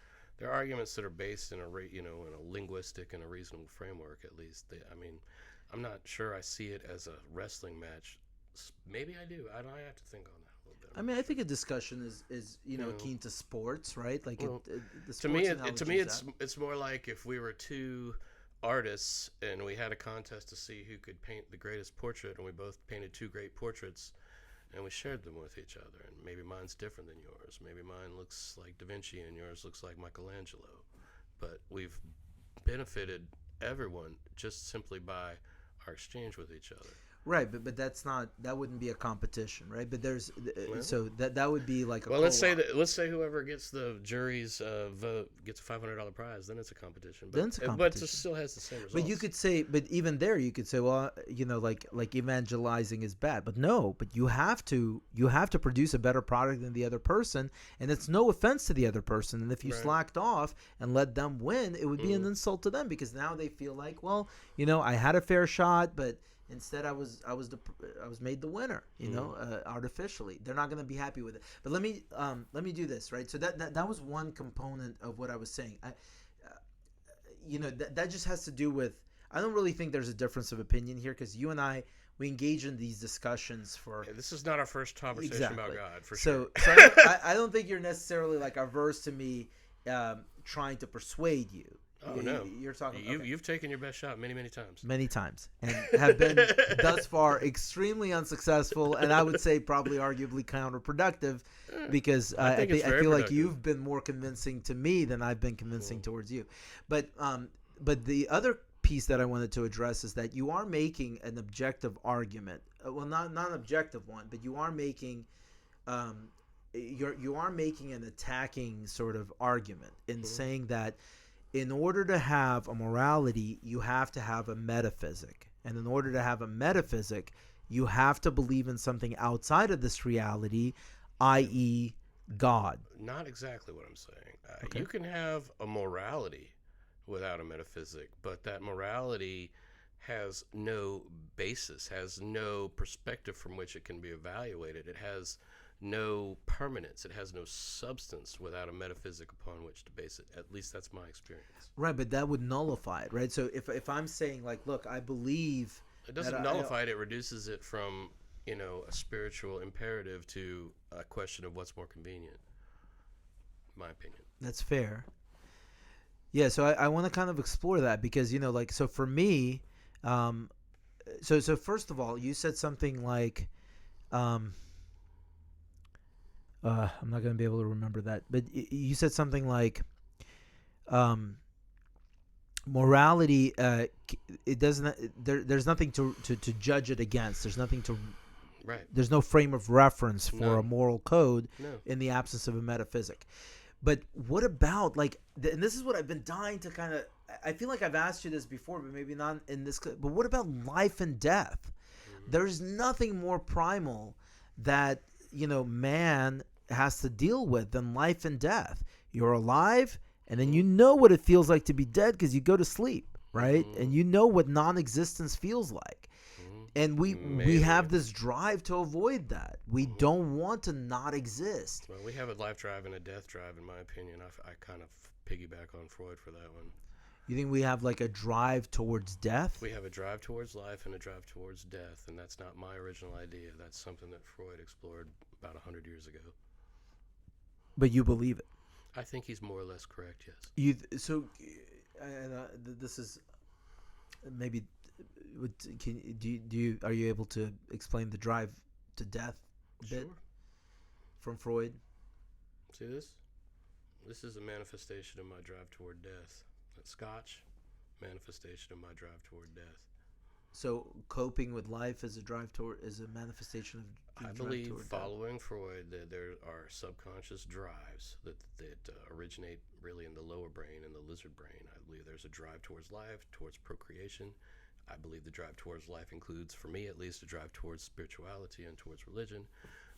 arguments that are based in in a linguistic and a reasonable framework, at least. I'm not sure I see it as a wrestling match. Maybe I do. I have to think on that a little bit. I mean, I think a discussion is keen to sports, right? Like, the to me, it's more like if we were two artists and we had a contest to see who could paint the greatest portrait, and we both painted two great portraits, and we shared them with each other. And maybe mine's different than yours. Maybe mine looks like Da Vinci and yours looks like Michelangelo. But we've benefited everyone just simply by our exchange with each other. Right, but that wouldn't be a competition, right? But there's so that would be like a let's say whoever gets the jury's vote gets a $500 prize, then it's a competition. But it still has the same results. But you could say, but even there, you could say, well, like evangelizing is bad. But no, but you have to produce a better product than the other person, and it's no offense to the other person. And if you slacked off and let them win, it would be an insult to them, because now they feel like, well, I had a fair shot, but instead, I was made the winner, artificially. They're not going to be happy with it. But let me do this, right? So that was one component of what I was saying. That just has to do with, I don't really think there's a difference of opinion here, because you and I, we engage in these discussions for. Yeah, this is not our first conversation about God, for sure. So I don't think you're necessarily like averse to me trying to persuade you. Oh, no. You're talking. You've taken your best shot many times. Many times, and have been thus far extremely unsuccessful, and I would say probably arguably counterproductive, because I feel like you've been more convincing to me than I've been convincing towards you. But the other piece that I wanted to address is that you are making an objective argument. Well, not an objective one, but you are making. You are making an attacking sort of argument in saying that, in order to have a morality, you have to have a metaphysic. And in order to have a metaphysic, you have to believe in something outside of this reality, i.e. God. Not exactly what I'm saying. Okay. You can have a morality without a metaphysic, but that morality has no basis, has no perspective from which it can be evaluated. It has no permanence. It has no substance without a metaphysic upon which to base it. At least that's my experience. Right, but that would nullify it, right? So if I'm saying, like, look, I believe... It doesn't nullify it. It reduces it from, a spiritual imperative to a question of what's more convenient, in my opinion. That's fair. Yeah, so I want to kind of explore that, because, so for me... So first of all, you said something like... I'm not going to be able to remember that, but you said something like, morality, it doesn't. There's nothing to judge it against. There's nothing to. Right. There's no frame of reference for No. a moral code No. in the absence of a metaphysic. But what about and this is what I've been dying to kind of. I feel like I've asked you this before, but maybe not in this. But what about life and death? There's nothing more primal that man has to deal with than life and death. You're alive, and then you know what it feels like to be dead because you go to sleep, right? And you know what non-existence feels like. And we have this drive to avoid that. We don't want to not exist. Well, we have a life drive and a death drive, in my opinion. I kind of piggyback on Freud for that one. You think we have like a drive towards death? We have a drive towards life and a drive towards death, and that's not my original idea. That's something that Freud explored about 100 years ago. But you believe it? I think he's more or less correct, yes. This is maybe. Are you able to explain the drive to death bit from Freud? See this? This is a manifestation of my drive toward death. That Scotch, manifestation of my drive toward death. So coping with life is a manifestation of I believe, following Freud, that there are subconscious drives that originate really in the lower brain and the lizard brain. I believe there's a drive towards life, towards procreation. I believe the drive towards life includes, for me at least, a drive towards spirituality and towards religion.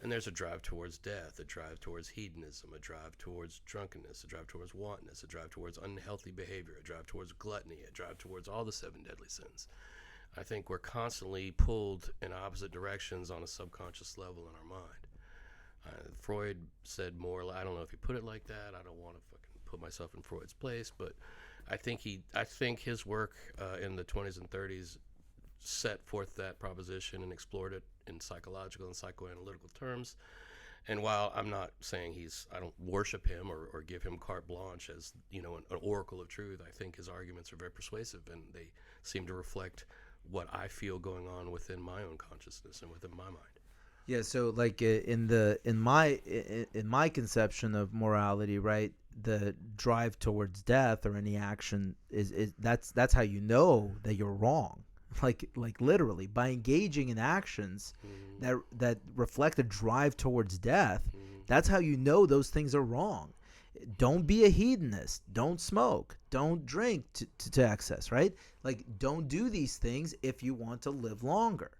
And there's a drive towards death, a drive towards hedonism, a drive towards drunkenness, a drive towards wantonness, a drive towards unhealthy behavior, a drive towards gluttony, a drive towards all the 7 deadly sins. I think we're constantly pulled in opposite directions on a subconscious level in our mind. Freud said more, I don't know if he put it like that. I don't want to fucking put myself in Freud's place, but I think his work in the 20s and 30s set forth that proposition and explored it in psychological and psychoanalytical terms. And while I'm not saying I don't worship him or give him carte blanche as an oracle of truth, I think his arguments are very persuasive, and they seem to reflect what I feel going on within my own consciousness and within my mind. Yeah, so like in my conception of morality, right, the drive towards death or any action is that's how you know that you're wrong. Like literally, by engaging in actions that reflect a drive towards death, that's how you know those things are wrong. Don't be a hedonist. Don't smoke. Don't drink to excess, right? Like, don't do these things if you want to live longer.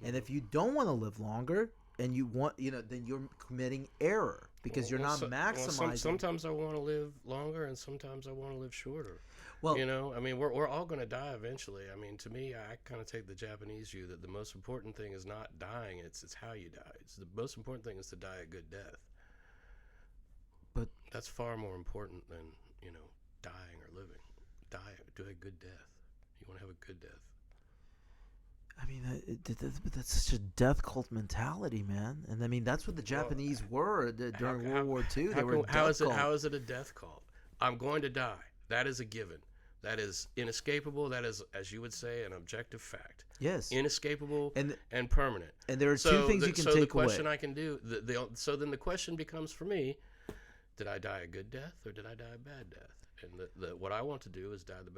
And if you don't want to live longer and you want, then you're committing error because you're not maximizing. Sometimes I want to live longer and sometimes I want to live shorter. Well, I mean, we're all going to die eventually. I mean, to me, I kind of take the Japanese view that the most important thing is not dying, it's how you die. It's the most important thing is to die a good death. But that's far more important than, dying or living. Do a good death. You want to have a good death. I mean, that's such a death cult mentality, man. And I mean, that's what the Japanese were during World War II. How is it a death cult? I'm going to die. That is a given. That is inescapable. That is, as you would say, an objective fact. Yes. Inescapable and permanent. And there are two things you can take away. So the question I can do, so then the question becomes for me, did I die a good death or did I die a bad death? And what I want to do is die the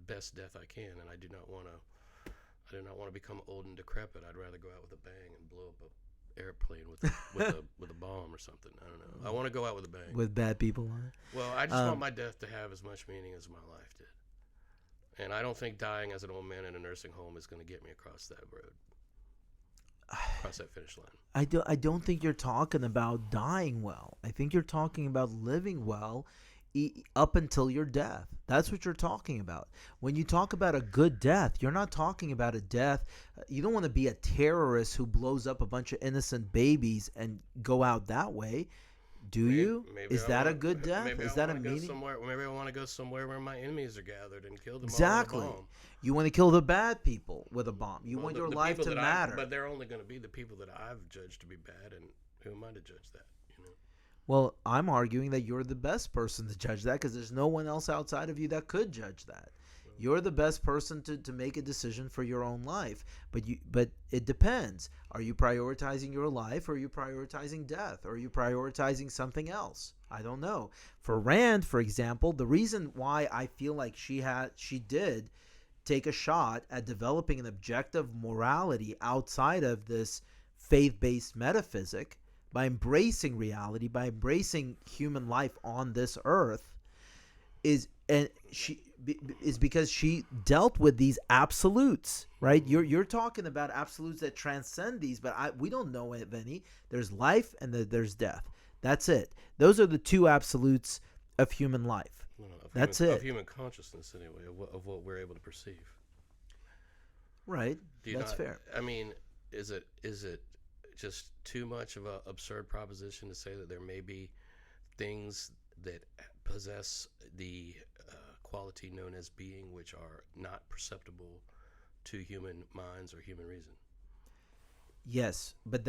best death I can, and I do not want to become old and decrepit. I'd rather go out with a bang and blow up an airplane with a bomb or something. I don't know. I want to go out with a bang. With bad people on it? Well, I just want my death to have as much meaning as my life did. And I don't think dying as an old man in a nursing home is going to get me across that road. Across that finish line. I don't think you're talking about dying well. I think you're talking about living well up until your death. That's what you're talking about. When you talk about a good death, you're not talking about a death. You don't want to be a terrorist who blows up a bunch of innocent babies and go out that way. Do you? Is that a good death? Is that a meaning? Maybe I want to go somewhere where my enemies are gathered and kill them exactly. all with a bomb. You want to kill the bad people with a bomb. You want your life to matter. But they're only going to be the people that I've judged to be bad, and who am I to judge that? Well, I'm arguing that you're the best person to judge that because there's no one else outside of you that could judge that. You're the best person to make a decision for your own life. But it depends. Are you prioritizing your life, or are you prioritizing death, or are you prioritizing something else? I don't know. For Rand, for example, the reason why I feel like she did take a shot at developing an objective morality outside of this faith-based metaphysic, by embracing reality, by embracing human life on this earth, is because she dealt with these absolutes, right? You're talking about absolutes that transcend these, but we don't know of any. There's life and there's death. That's it. Those are the two absolutes of human life. That's it. Of human consciousness, anyway, of what we're able to perceive. Right. That's fair. I mean, is it just too much of an absurd proposition to say that there may be things that possess the quality known as being, which are not perceptible to human minds or human reason? Yes, but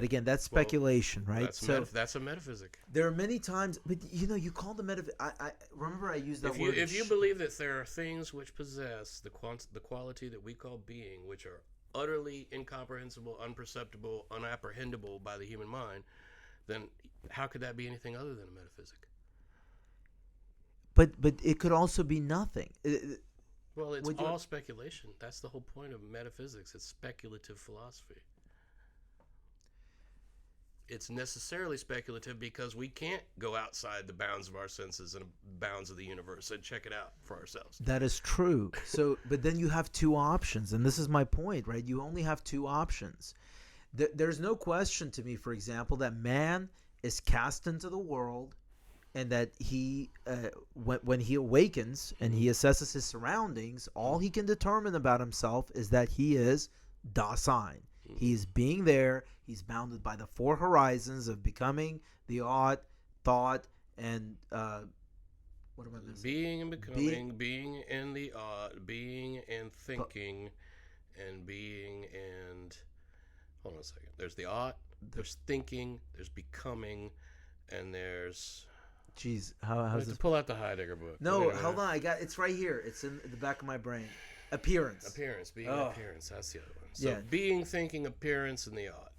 again, that's speculation, right? That's a metaphysic. There are many times, but you call the metaphysic. I remember I used that word. If you believe that there are things which possess the quality that we call being, which are utterly incomprehensible, unperceptible, unapprehendable by the human mind, then how could that be anything other than a metaphysic? But it could also be nothing. Well, it's all speculation. That's the whole point of metaphysics. It's speculative philosophy. It's necessarily speculative because we can't go outside the bounds of our senses and bounds of the universe and check it out for ourselves. That is true. So, but then you have two options, and this is my point, right? You only have two options. There's no question to me, for example, that man is cast into the world, and that he, when he awakens and he assesses his surroundings, all he can determine about himself is that he is Dasein. He's being there. He's bounded by the four horizons of becoming, the ought, thought, and what am I missing? Being and becoming, being and the ought, being and thinking, and being and... Hold on a second. There's the ought, there's thinking, there's becoming, and there's... Jeez, how's this? Pull out the Heidegger book. No, hold on. It's right here. It's in the back of my brain. Appearance. Being appearance. That's the other one. So being, thinking, appearance, and the ought.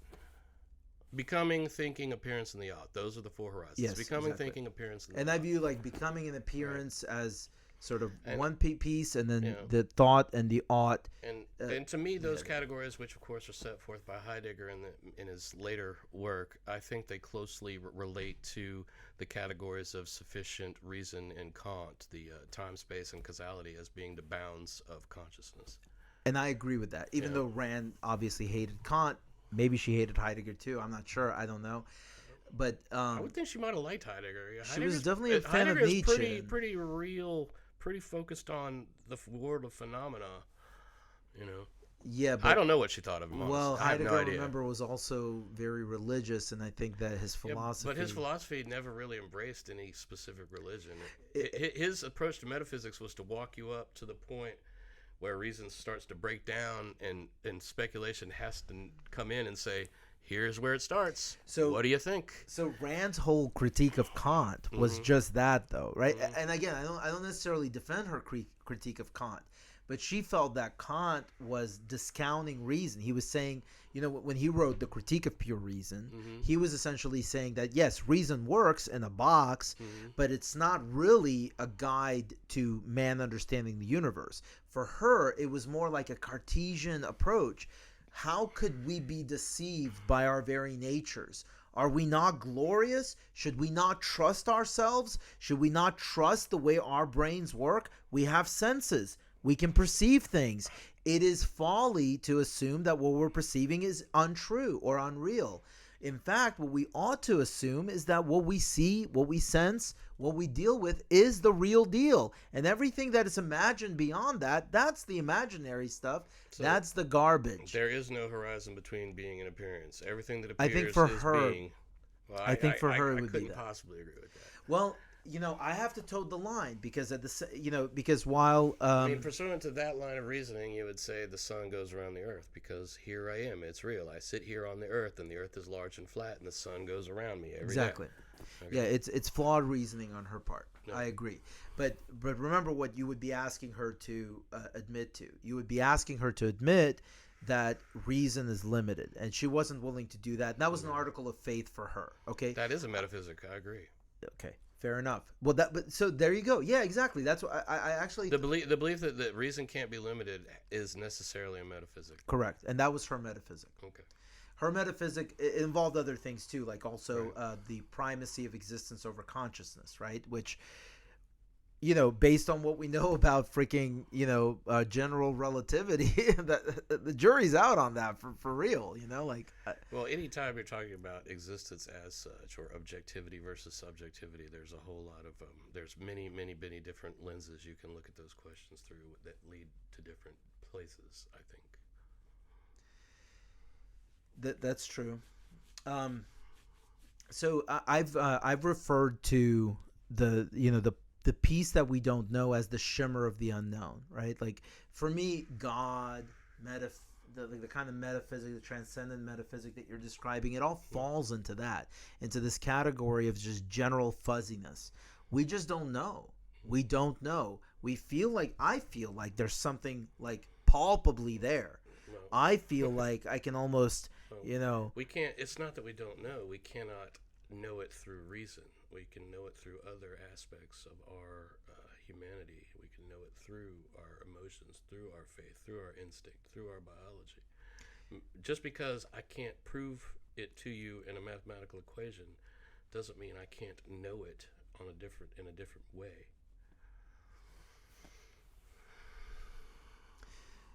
Becoming, thinking, appearance, and the ought. Those are the four horizons. Yes, becoming, exactly. thinking, appearance, and the and ought. I view like becoming and appearance as sort of one piece, and then the thought and the ought. And to me, those categories, which of course are set forth by Heidegger in his later work, I think they closely relate to the categories of sufficient reason in Kant, the time, space, and causality as being the bounds of consciousness. And I agree with that. Even though Rand obviously hated Kant, maybe she hated Heidegger too. I'm not sure. I don't know. But I would think she might have liked Heidegger. She was definitely a fan of Nietzsche. Pretty real, pretty focused on the world of phenomena, Yeah, but I don't know what she thought of him. Well, I have Heidegger, no idea. remember, was also very religious, and I think that his philosophy... but his philosophy never really embraced any specific religion. His approach to metaphysics was to walk you up to the point where reason starts to break down, and speculation has to come in and say, here's where it starts. So what do you think? So Rand's whole critique of Kant was just that, though, right? And again, I don't necessarily defend her critique of Kant, but she felt that Kant was discounting reason. He was saying, when he wrote The Critique of Pure Reason, he was essentially saying that, yes, reason works in a box, but it's not really a guide to man understanding the universe. For her, it was more like a Cartesian approach. How could we be deceived by our very natures? Are we not glorious? Should we not trust ourselves? Should we not trust the way our brains work? We have senses. We can perceive things. It is folly to assume that what we're perceiving is untrue or unreal. In fact, what we ought to assume is that what we see, what we sense, what we deal with is the real deal. And everything that is imagined beyond that, that's the imaginary stuff. So that's the garbage. There is no horizon between being and appearance. Everything that appears I think for is her, being. Well, I think for her it would be that. I couldn't possibly agree with that. Well, I have to toe the line because because while pursuant to that line of reasoning, you would say the sun goes around the earth because here I am. It's real. I sit here on the earth, and the earth is large and flat, and the sun goes around me every day. Okay. Yeah, it's flawed reasoning on her part. No. I agree. But remember what you would be asking her to admit to. You would be asking her to admit that reason is limited, and she wasn't willing to do that. And that was an article of faith for her. Okay. That is a metaphysic. I agree. Okay. Fair enough. Well, but so there you go. Yeah, exactly. That's what I actually the belief that reason can't be limited is necessarily a metaphysic. Correct, and that was her metaphysic. Okay. Her metaphysic involved other things too, like also the primacy of existence over consciousness, right? Which, based on what we know about freaking, general relativity, the jury's out on that for real, Well, anytime you're talking about existence as such, or objectivity versus subjectivity, there's a whole lot of there's many different lenses you can look at those questions through that lead to different places, I think. That's true. So I've referred to the piece that we don't know as the shimmer of the unknown, right? Like for me, God, the kind of metaphysics, the transcendent metaphysic that you're describing, it all falls into this category of just general fuzziness. We just don't know. We don't know. I feel like there's something like palpably there. No. I feel like I can almost, We can't, it's not that we don't know. We cannot know it through reason. We can know it through other aspects of our humanity. We can know it through our emotions, through our faith, through our instinct, through our biology. Just because I can't prove it to you in a mathematical equation doesn't mean I can't know it in a different way.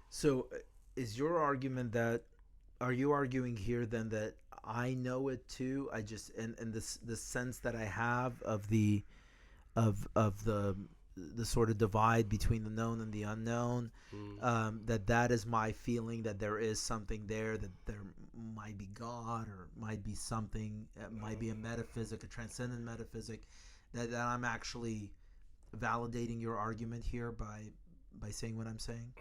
So is your argument are you arguing here then that I know it too? I just and this the sense that I have of the sort of divide between the known and the unknown, that is my feeling, that there is something there, that there might be God or might be something, might be a metaphysic, a transcendent metaphysic, that I'm actually validating your argument here by saying what I'm saying.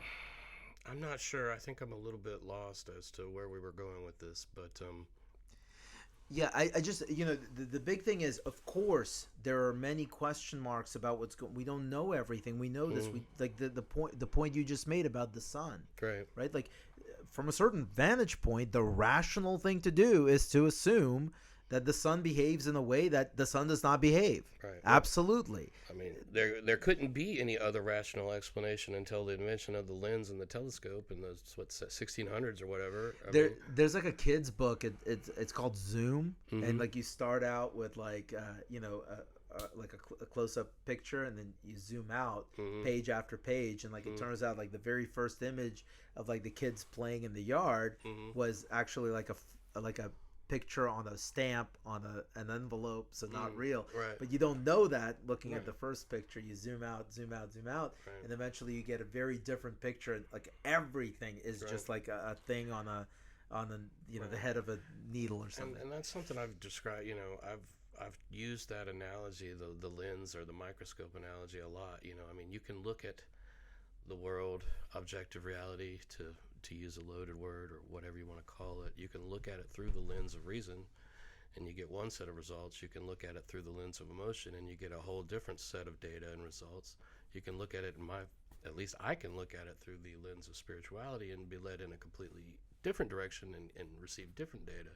I'm not sure. I think I'm a little bit lost as to where we were going with this, but yeah, I just the big thing is, of course, there are many question marks about what's going. We don't know everything. We know this. We like the point you just made about the sun, right? Like from a certain vantage point, the rational thing to do is to assume that the sun behaves in a way that the sun does not behave. Right. Absolutely. I mean, there couldn't be any other rational explanation until the invention of the lens and the telescope in the 1600s or whatever. There's like a kid's book. It's called Zoom, and like you start out with like like a close-up picture, and then you zoom out page after page, and like it turns out like the very first image of like the kids playing in the yard was actually like a picture on a stamp on an envelope, so not real. Right. But you don't know that looking at the first picture. You zoom out, and eventually you get a very different picture. Like everything is just like a thing on the head of a needle or something. And that's something I've described. I've used that analogy, the lens or the microscope analogy, a lot. I mean, you can look at the world, objective reality, to use a loaded word or whatever you want to call it. You can look at it through the lens of reason, and you get one set of results. You can look at it through the lens of emotion, and you get a whole different set of data and results. You can look at it at least I can look at it through the lens of spirituality and be led in a completely different direction and receive different data.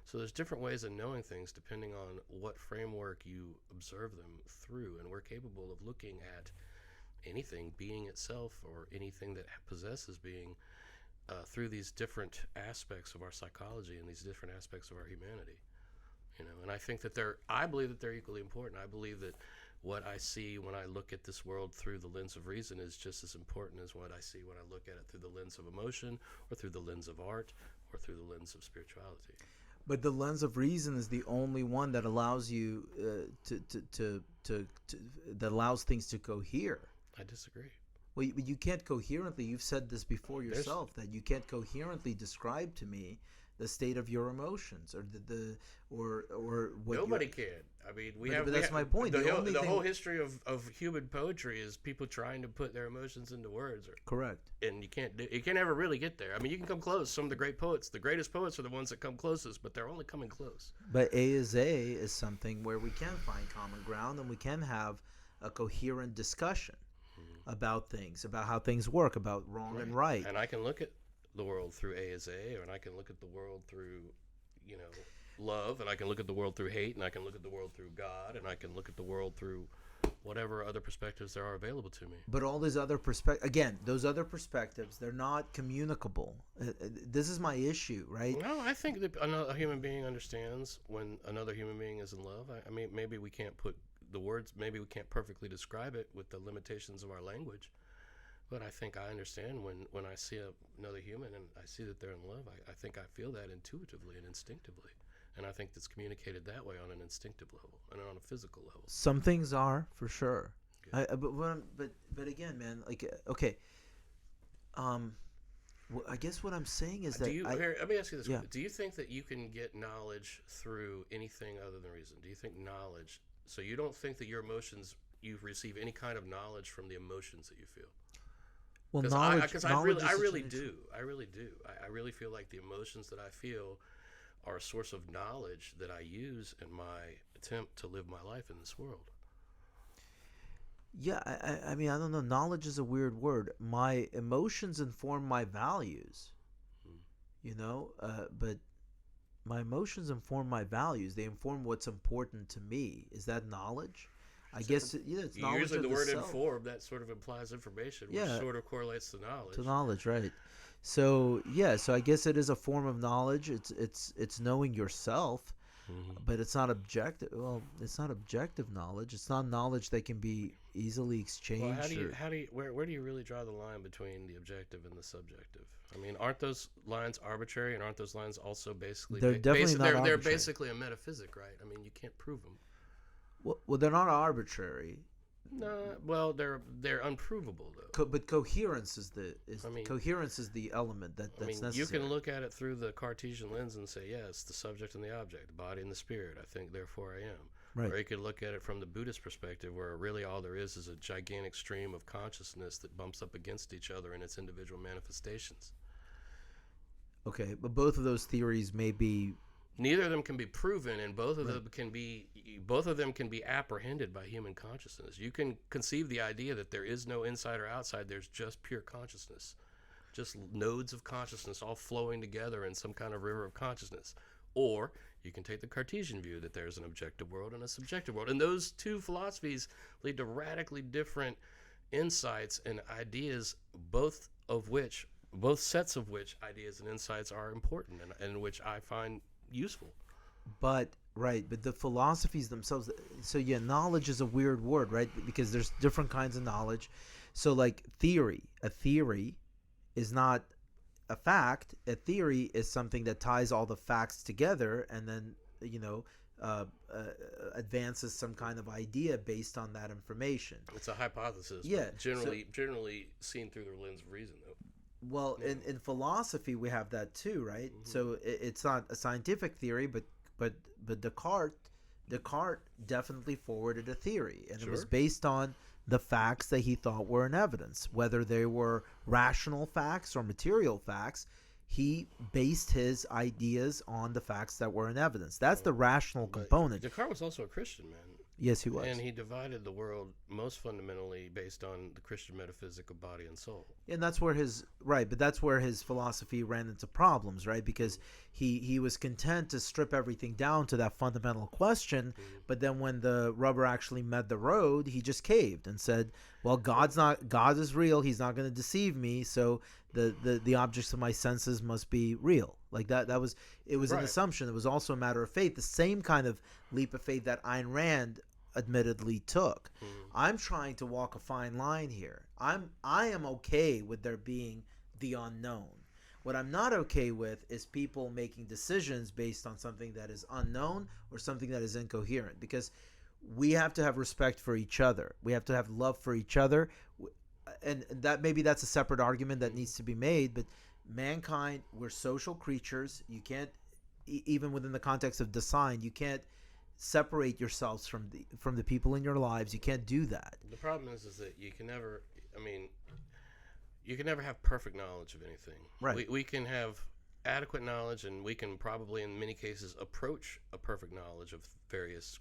So there's different ways of knowing things depending on what framework you observe them through, and we're capable of looking at anything, being itself, or anything that possesses being, through these different aspects of our psychology and these different aspects of our humanity. And I think that I believe that they're equally important. I believe that what I see when I look at this world through the lens of reason is just as important as what I see when I look at it through the lens of emotion, or through the lens of art, or through the lens of spirituality. But the lens of reason is the only one that allows you that allows things to cohere. I disagree. Well, you can't coherently. You've said this before yourself, that you can't coherently describe to me the state of your emotions, or or what. Nobody can. I mean, but that's my point. The whole history of human poetry is people trying to put their emotions into words. Correct. And you can't ever really get there. I mean, you can come close. Some of the great poets, the greatest poets, are the ones that come closest, but they're only coming close. But A is something where we can find common ground, and we can have a coherent discussion about things, about how things work, about wrong and right. And I can look at the world through A as A, and I can look at the world through, love, and I can look at the world through hate, and I can look at the world through God, and I can look at the world through whatever other perspectives there are available to me. But all these other those other perspectives, they're not communicable. This is my issue, right? No, I think that a human being understands when another human being is in love. I mean, maybe we can't put the words, maybe we can't perfectly describe it with the limitations of our language, but I think I understand when I see another human and I see that they're in love. I think I feel that intuitively and instinctively. And I think it's communicated that way on an instinctive level and on a physical level. Some things are, for sure. Okay. But again, man, like, okay. I guess what I'm saying is that let me ask you this. Yeah. Do you think that you can get knowledge through anything other than reason? Do you think knowledge, so you don't think that your emotions, you receive any kind of knowledge from the emotions that you feel? Well, knowledge. Because I really do. I really feel like the emotions that I feel are a source of knowledge that I use in my attempt to live my life in this world. Yeah, I mean, I don't know. Knowledge is a weird word. My emotions inform my values, but my emotions inform my values. They inform what's important to me. Is that knowledge? I guess, it's knowledge. Usually of the the word self. inform, that sort of implies information, which sort of correlates to knowledge. To knowledge, right. So I guess it is a form of knowledge. It's knowing yourself, but it's not objective. Well, it's not objective knowledge. It's not knowledge that can be easily exchanged. Well, where do you really draw the line between the objective and the subjective? I mean, aren't those lines arbitrary, and aren't those lines also basically They're definitely not arbitrary. They're basically a metaphysic, right? I mean, you can't prove them. Well, they're not arbitrary. No, well, they're unprovable though. But coherence is coherence is the element that's necessary. You can look at it through the Cartesian lens and say, yes, the subject and the object, the body and the spirit. I think, therefore I am. Right. Or you could look at it from the Buddhist perspective, where really all there is a gigantic stream of consciousness that bumps up against each other in its individual manifestations. Okay, but both of those theories may be. Neither of them can be proven, and both of them can be apprehended by human consciousness. You can conceive the idea that there is no inside or outside. There's just pure consciousness, just nodes of consciousness all flowing together in some kind of river of consciousness. Or you can take the Cartesian view that there's an objective world and a subjective world. And those two philosophies lead to radically different insights and ideas, both sets of which ideas and insights are important, and which I find useful. But the philosophies themselves, so knowledge is a weird word, right? Because there's different kinds of knowledge. So like a theory is not a fact. A theory is something that ties all the facts together and then advances some kind of idea based on that information. It's a hypothesis. Yeah, generally seen through the lens of reason, though. Well, in philosophy we have that too, right? Mm-hmm. So it's not a scientific theory, but Descartes definitely forwarded a theory, and it was based on the facts that he thought were in evidence, whether they were rational facts or material facts. He based his ideas on the facts that were in evidence. That's the rational component. Descartes was also a Christian, man. Yes, he was. And he divided the world most fundamentally based on the Christian metaphysic of body and soul. And that's where his philosophy ran into problems, right? Because he was content to strip everything down to that fundamental question, but then when the rubber actually met the road, he just caved and said, well, God is real, he's not going to deceive me, so the objects of my senses must be real. Like that was an assumption. It was also a matter of faith, the same kind of leap of faith that Ayn Rand admittedly took. I'm trying to walk a fine line here. I am okay with there being the unknown. What I'm not okay with is people making decisions based on something that is unknown or something that is incoherent, because we have to have respect for each other. We have to have love for each other. And that's a separate argument that needs to be made, but mankind, we're social creatures. You can't, even within the context of design, you can't separate yourselves from the people in your lives. You can't do that. The problem is that you can never have perfect knowledge of anything. Right. We can have adequate knowledge, and we can probably in many cases approach a perfect knowledge of various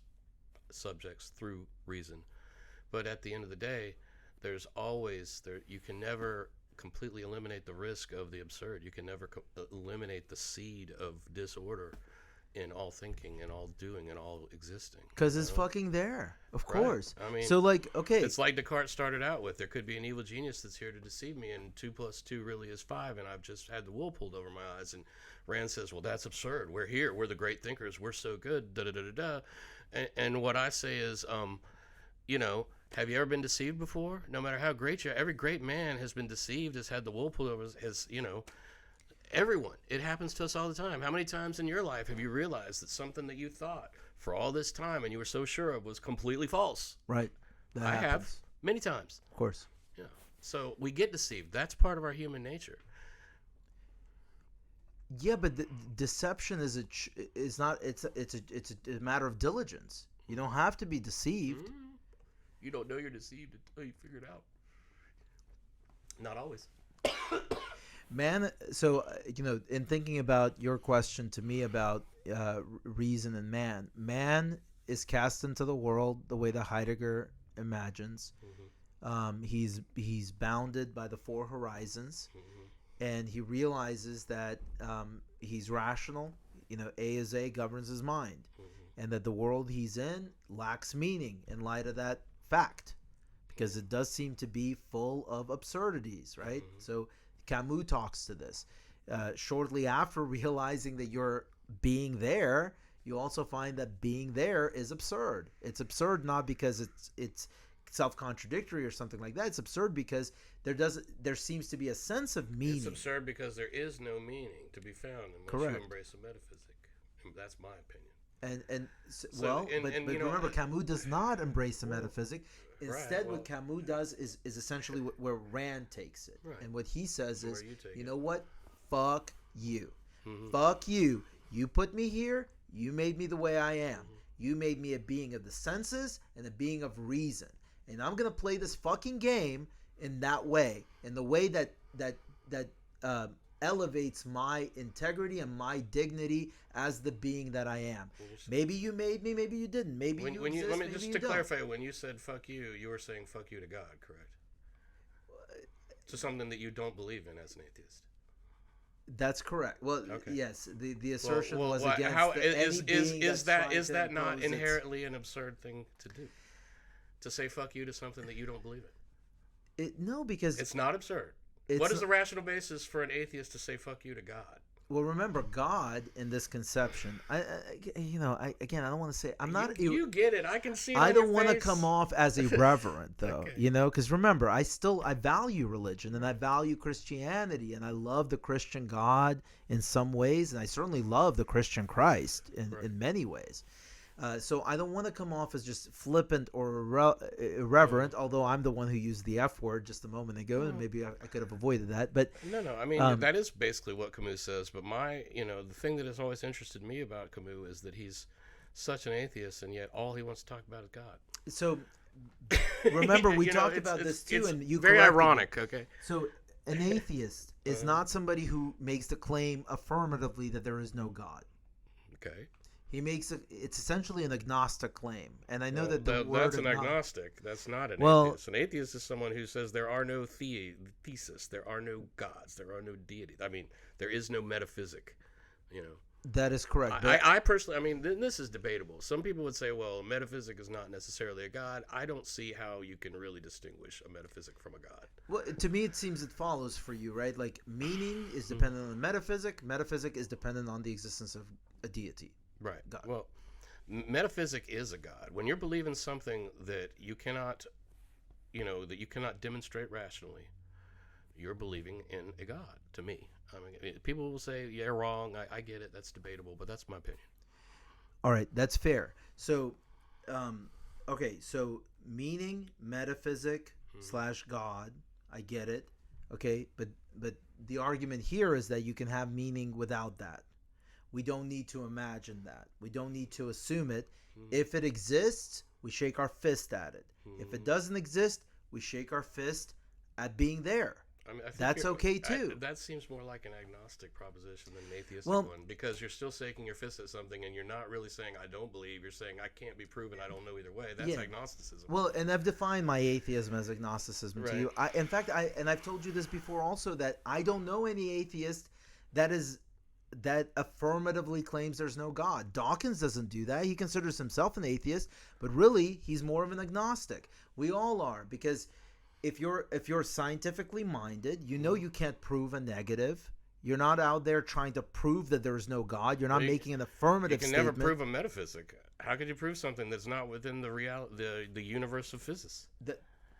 subjects through reason. But at the end of the day, there's always you can never completely eliminate the risk of the absurd. You can never eliminate the seed of disorder in all thinking and all doing and all existing. Because it's fucking there, of course. I mean, so like, okay, it's like Descartes started out with: there could be an evil genius that's here to deceive me, and 2 + 2 really is 5, and I've just had the wool pulled over my eyes. And Rand says, "Well, that's absurd. We're here. We're the great thinkers. We're so good." Da da da da da. And what I say is, have you ever been deceived before? No matter how great you are, every great man has been deceived, has had the wool pulled over, everyone. It happens to us all the time. How many times in your life have you realized that something that you thought for all this time and you were so sure of was completely false? Right. I have many times. Of course. Yeah. So we get deceived. That's part of our human nature. Yeah, but deception is not. It's a matter of diligence. You don't have to be deceived. Mm-hmm. You don't know you're deceived until you figure it out. Not always. Man, so, in thinking about your question to me about reason and man is cast into the world the way that Heidegger imagines. Mm-hmm. He's bounded by the 4 horizons, mm-hmm. and he realizes that he's rational. A is A, governs his mind, mm-hmm. and that the world he's in lacks meaning in light of that fact, because it does seem to be full of absurdities, right? Mm-hmm. So Camus talks to this. Shortly after realizing that you're being there, you also find that being there is absurd. It's absurd not because it's self-contradictory or something like that. It's absurd because there seems to be a sense of meaning. It's absurd because there is no meaning to be found unless you embrace a metaphysic. And that's my opinion. But remember, Camus does not embrace the metaphysic. Instead, what Camus does is essentially where Rand takes it. Right. And what he says is, you know what? Fuck you. Mm-hmm. Fuck you. You put me here. You made me the way I am. Mm-hmm. You made me a being of the senses and a being of reason. And I'm going to play this fucking game in that way. In the way that elevates my integrity and my dignity as the being that I am. Maybe you made me, maybe you didn't. Maybe you exist, let me maybe just you to don't. clarify, when you said fuck you were saying fuck you to God, correct? To something that you don't believe in as an atheist. That's correct. Well, okay. Yes, the assertion was against is that not inherently an absurd thing to do? To say fuck you to something that you don't believe in? No, because it's not absurd. What is the rational basis for an atheist to say "fuck you" to God? Well, remember, God in this conception. I don't want to say I'm not. You get it. I can see it. I don't want to come off as irreverent, though. Okay. Because remember, I value religion and I value Christianity and I love the Christian God in some ways, and I certainly love the Christian Christ in many ways. So I don't want to come off as just flippant or irreverent, although I'm the one who used the F word just a moment ago, and maybe I could have avoided that. But no, I mean that is basically what Camus says. But the thing that has always interested me about Camus is that he's such an atheist, and yet all he wants to talk about is God. So remember, we talked about this too, and you very ironic. Okay, so an atheist is not somebody who makes the claim affirmatively that there is no God. Okay. It's essentially an agnostic claim, and I know that the word that's an agnostic. That's not an atheist. An atheist is someone who says there are no thesis, there are no gods, there are no deities. I mean, there is no metaphysic. That is correct. I personally, this is debatable. Some people would say, well, a metaphysic is not necessarily a god. I don't see how you can really distinguish a metaphysic from a god. Well, to me, it seems it follows for you, right? Like meaning is dependent on metaphysic. Metaphysic is dependent on the existence of a deity. Right. God. Well, metaphysic is a god. When you're believing something that you cannot, demonstrate rationally, you're believing in a god. To me, people will say, "Yeah, wrong." I get it. That's debatable, but that's my opinion. All right, that's fair. So, so meaning, metaphysic / God. I get it. Okay, but the argument here is that you can have meaning without that. We don't need to imagine that. We don't need to assume it. Mm-hmm. If it exists, we shake our fist at it. Mm-hmm. If it doesn't exist, we shake our fist at being there. I mean, I think That's okay too. that seems more like an agnostic proposition than an atheistic Well, one, because you're still shaking your fist at something and you're not really saying I don't believe. You're saying I can't be proven. I don't know either way. That's agnosticism. Well, and I've defined my atheism as agnosticism to you. In fact, I've told you this before also, that I don't know any atheist that affirmatively claims there's no God. Dawkins doesn't do that. He considers himself an atheist, but really he's more of an agnostic. We all are, because if you're scientifically minded, you know you can't prove a negative. You're not out there trying to prove that there is no God. You're not making an affirmative statement. You can never prove a metaphysic. How could you prove something that's not within the universe of physics?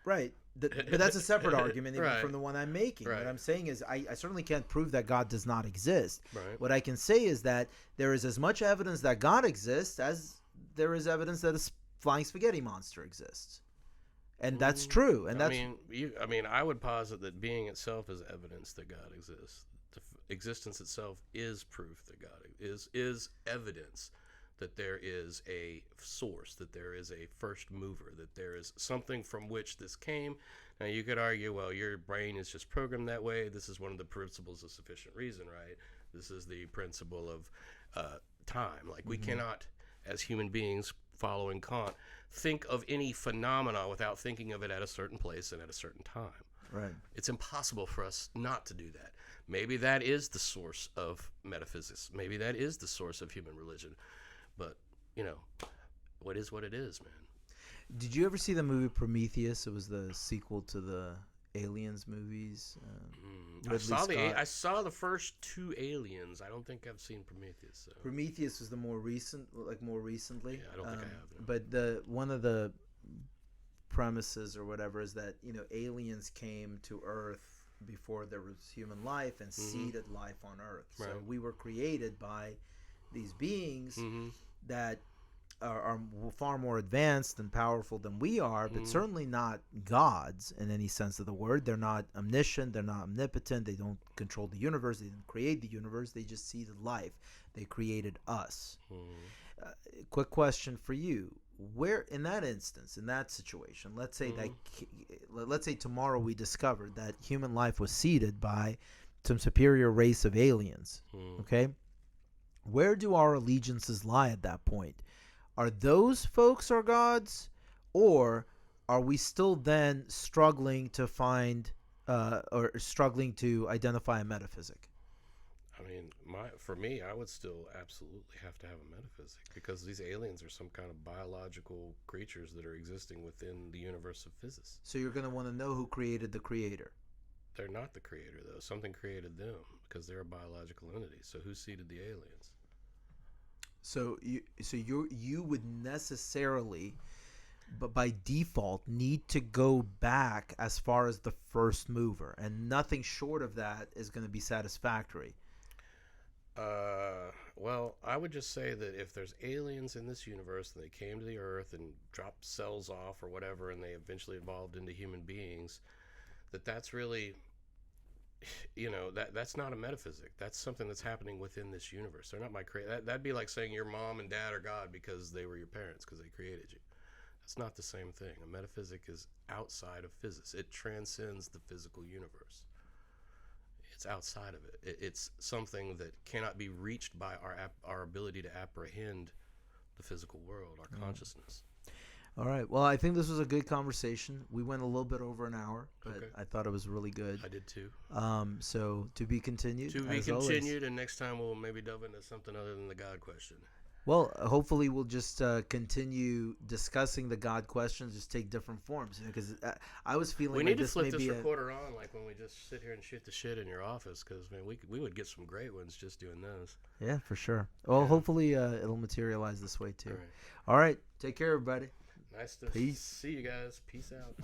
Right. But that's a separate argument even from the one I'm making. Right. What I'm saying is I certainly can't prove that God does not exist. Right. What I can say is that there is as much evidence that God exists as there is evidence that a flying spaghetti monster exists. And that's true. And that's I mean, I would posit that being itself is evidence that God exists. Existence itself is proof that God is evidence that there is a source, that there is a first mover, that there is something from which this came. Now, you could argue, well, your brain is just programmed that way. This is one of the principles of sufficient reason, right? This is the principle of time. Like, we cannot, as human beings, following Kant, think of any phenomena without thinking of it at a certain place and at a certain time. right. It's impossible for us not to do that. Maybe that is the source of metaphysics. Maybe that is the source of human religion. But, what is what it is, man. Did you ever see the movie Prometheus? It was the sequel to the Aliens movies. I saw the first two Aliens. I don't think I've seen Prometheus. So. Prometheus was the more recently. Yeah, I don't think I have. No. But one of the premises or whatever is that aliens came to Earth before there was human life and seeded life on Earth. Right. So we were created by these beings that are far more advanced and powerful than we are, but certainly not gods in any sense of the word. They're not omniscient. They're not omnipotent. They don't control the universe. They didn't create the universe. They just seeded life. They created us. Quick question for you. Where, in that instance, in that situation, let's say tomorrow we discovered that human life was seeded by some superior race of aliens, okay? Where do our allegiances lie at that point? Are those folks our gods, or are we still then struggling to find or struggling to identify a metaphysic? I mean, for me, I would still absolutely have to have a metaphysic, because these aliens are some kind of biological creatures that are existing within the universe of physics. So you're going to want to know who created the creator. They're not the creator, though. Something created them, because they're a biological entity. So who seeded the aliens? So you would necessarily, but by default, need to go back as far as the first mover, and nothing short of that is going to be satisfactory. Well, I would just say that if there's aliens in this universe and they came to the Earth and dropped cells off or whatever, and they eventually evolved into human beings, that's really, that's not a metaphysic. That's something that's happening within this universe. They're not my that'd be like saying your mom and dad are God because they were your parents, because they created you. That's not the same thing. A metaphysic is outside of physics. It transcends the physical universe. It's outside of it. It's something that cannot be reached by our ability to apprehend the physical world, our consciousness. All right. Well, I think this was a good conversation. We went a little bit over an hour, but Okay. I thought it was really good. I did too. So to be continued. To be as always. continued, and next time we'll maybe delve into something other than the God question. Well, hopefully we'll just continue discussing the God questions, just take different forms. Because I was feeling we like need to this flip may this be recorder on, like when we just sit here and shoot the shit in your office, because man, we would get some great ones just doing those. Yeah, for sure. Well, hopefully it'll materialize this way too. All right. All right. Take care, everybody. Nice to Peace. see you guys. Peace out.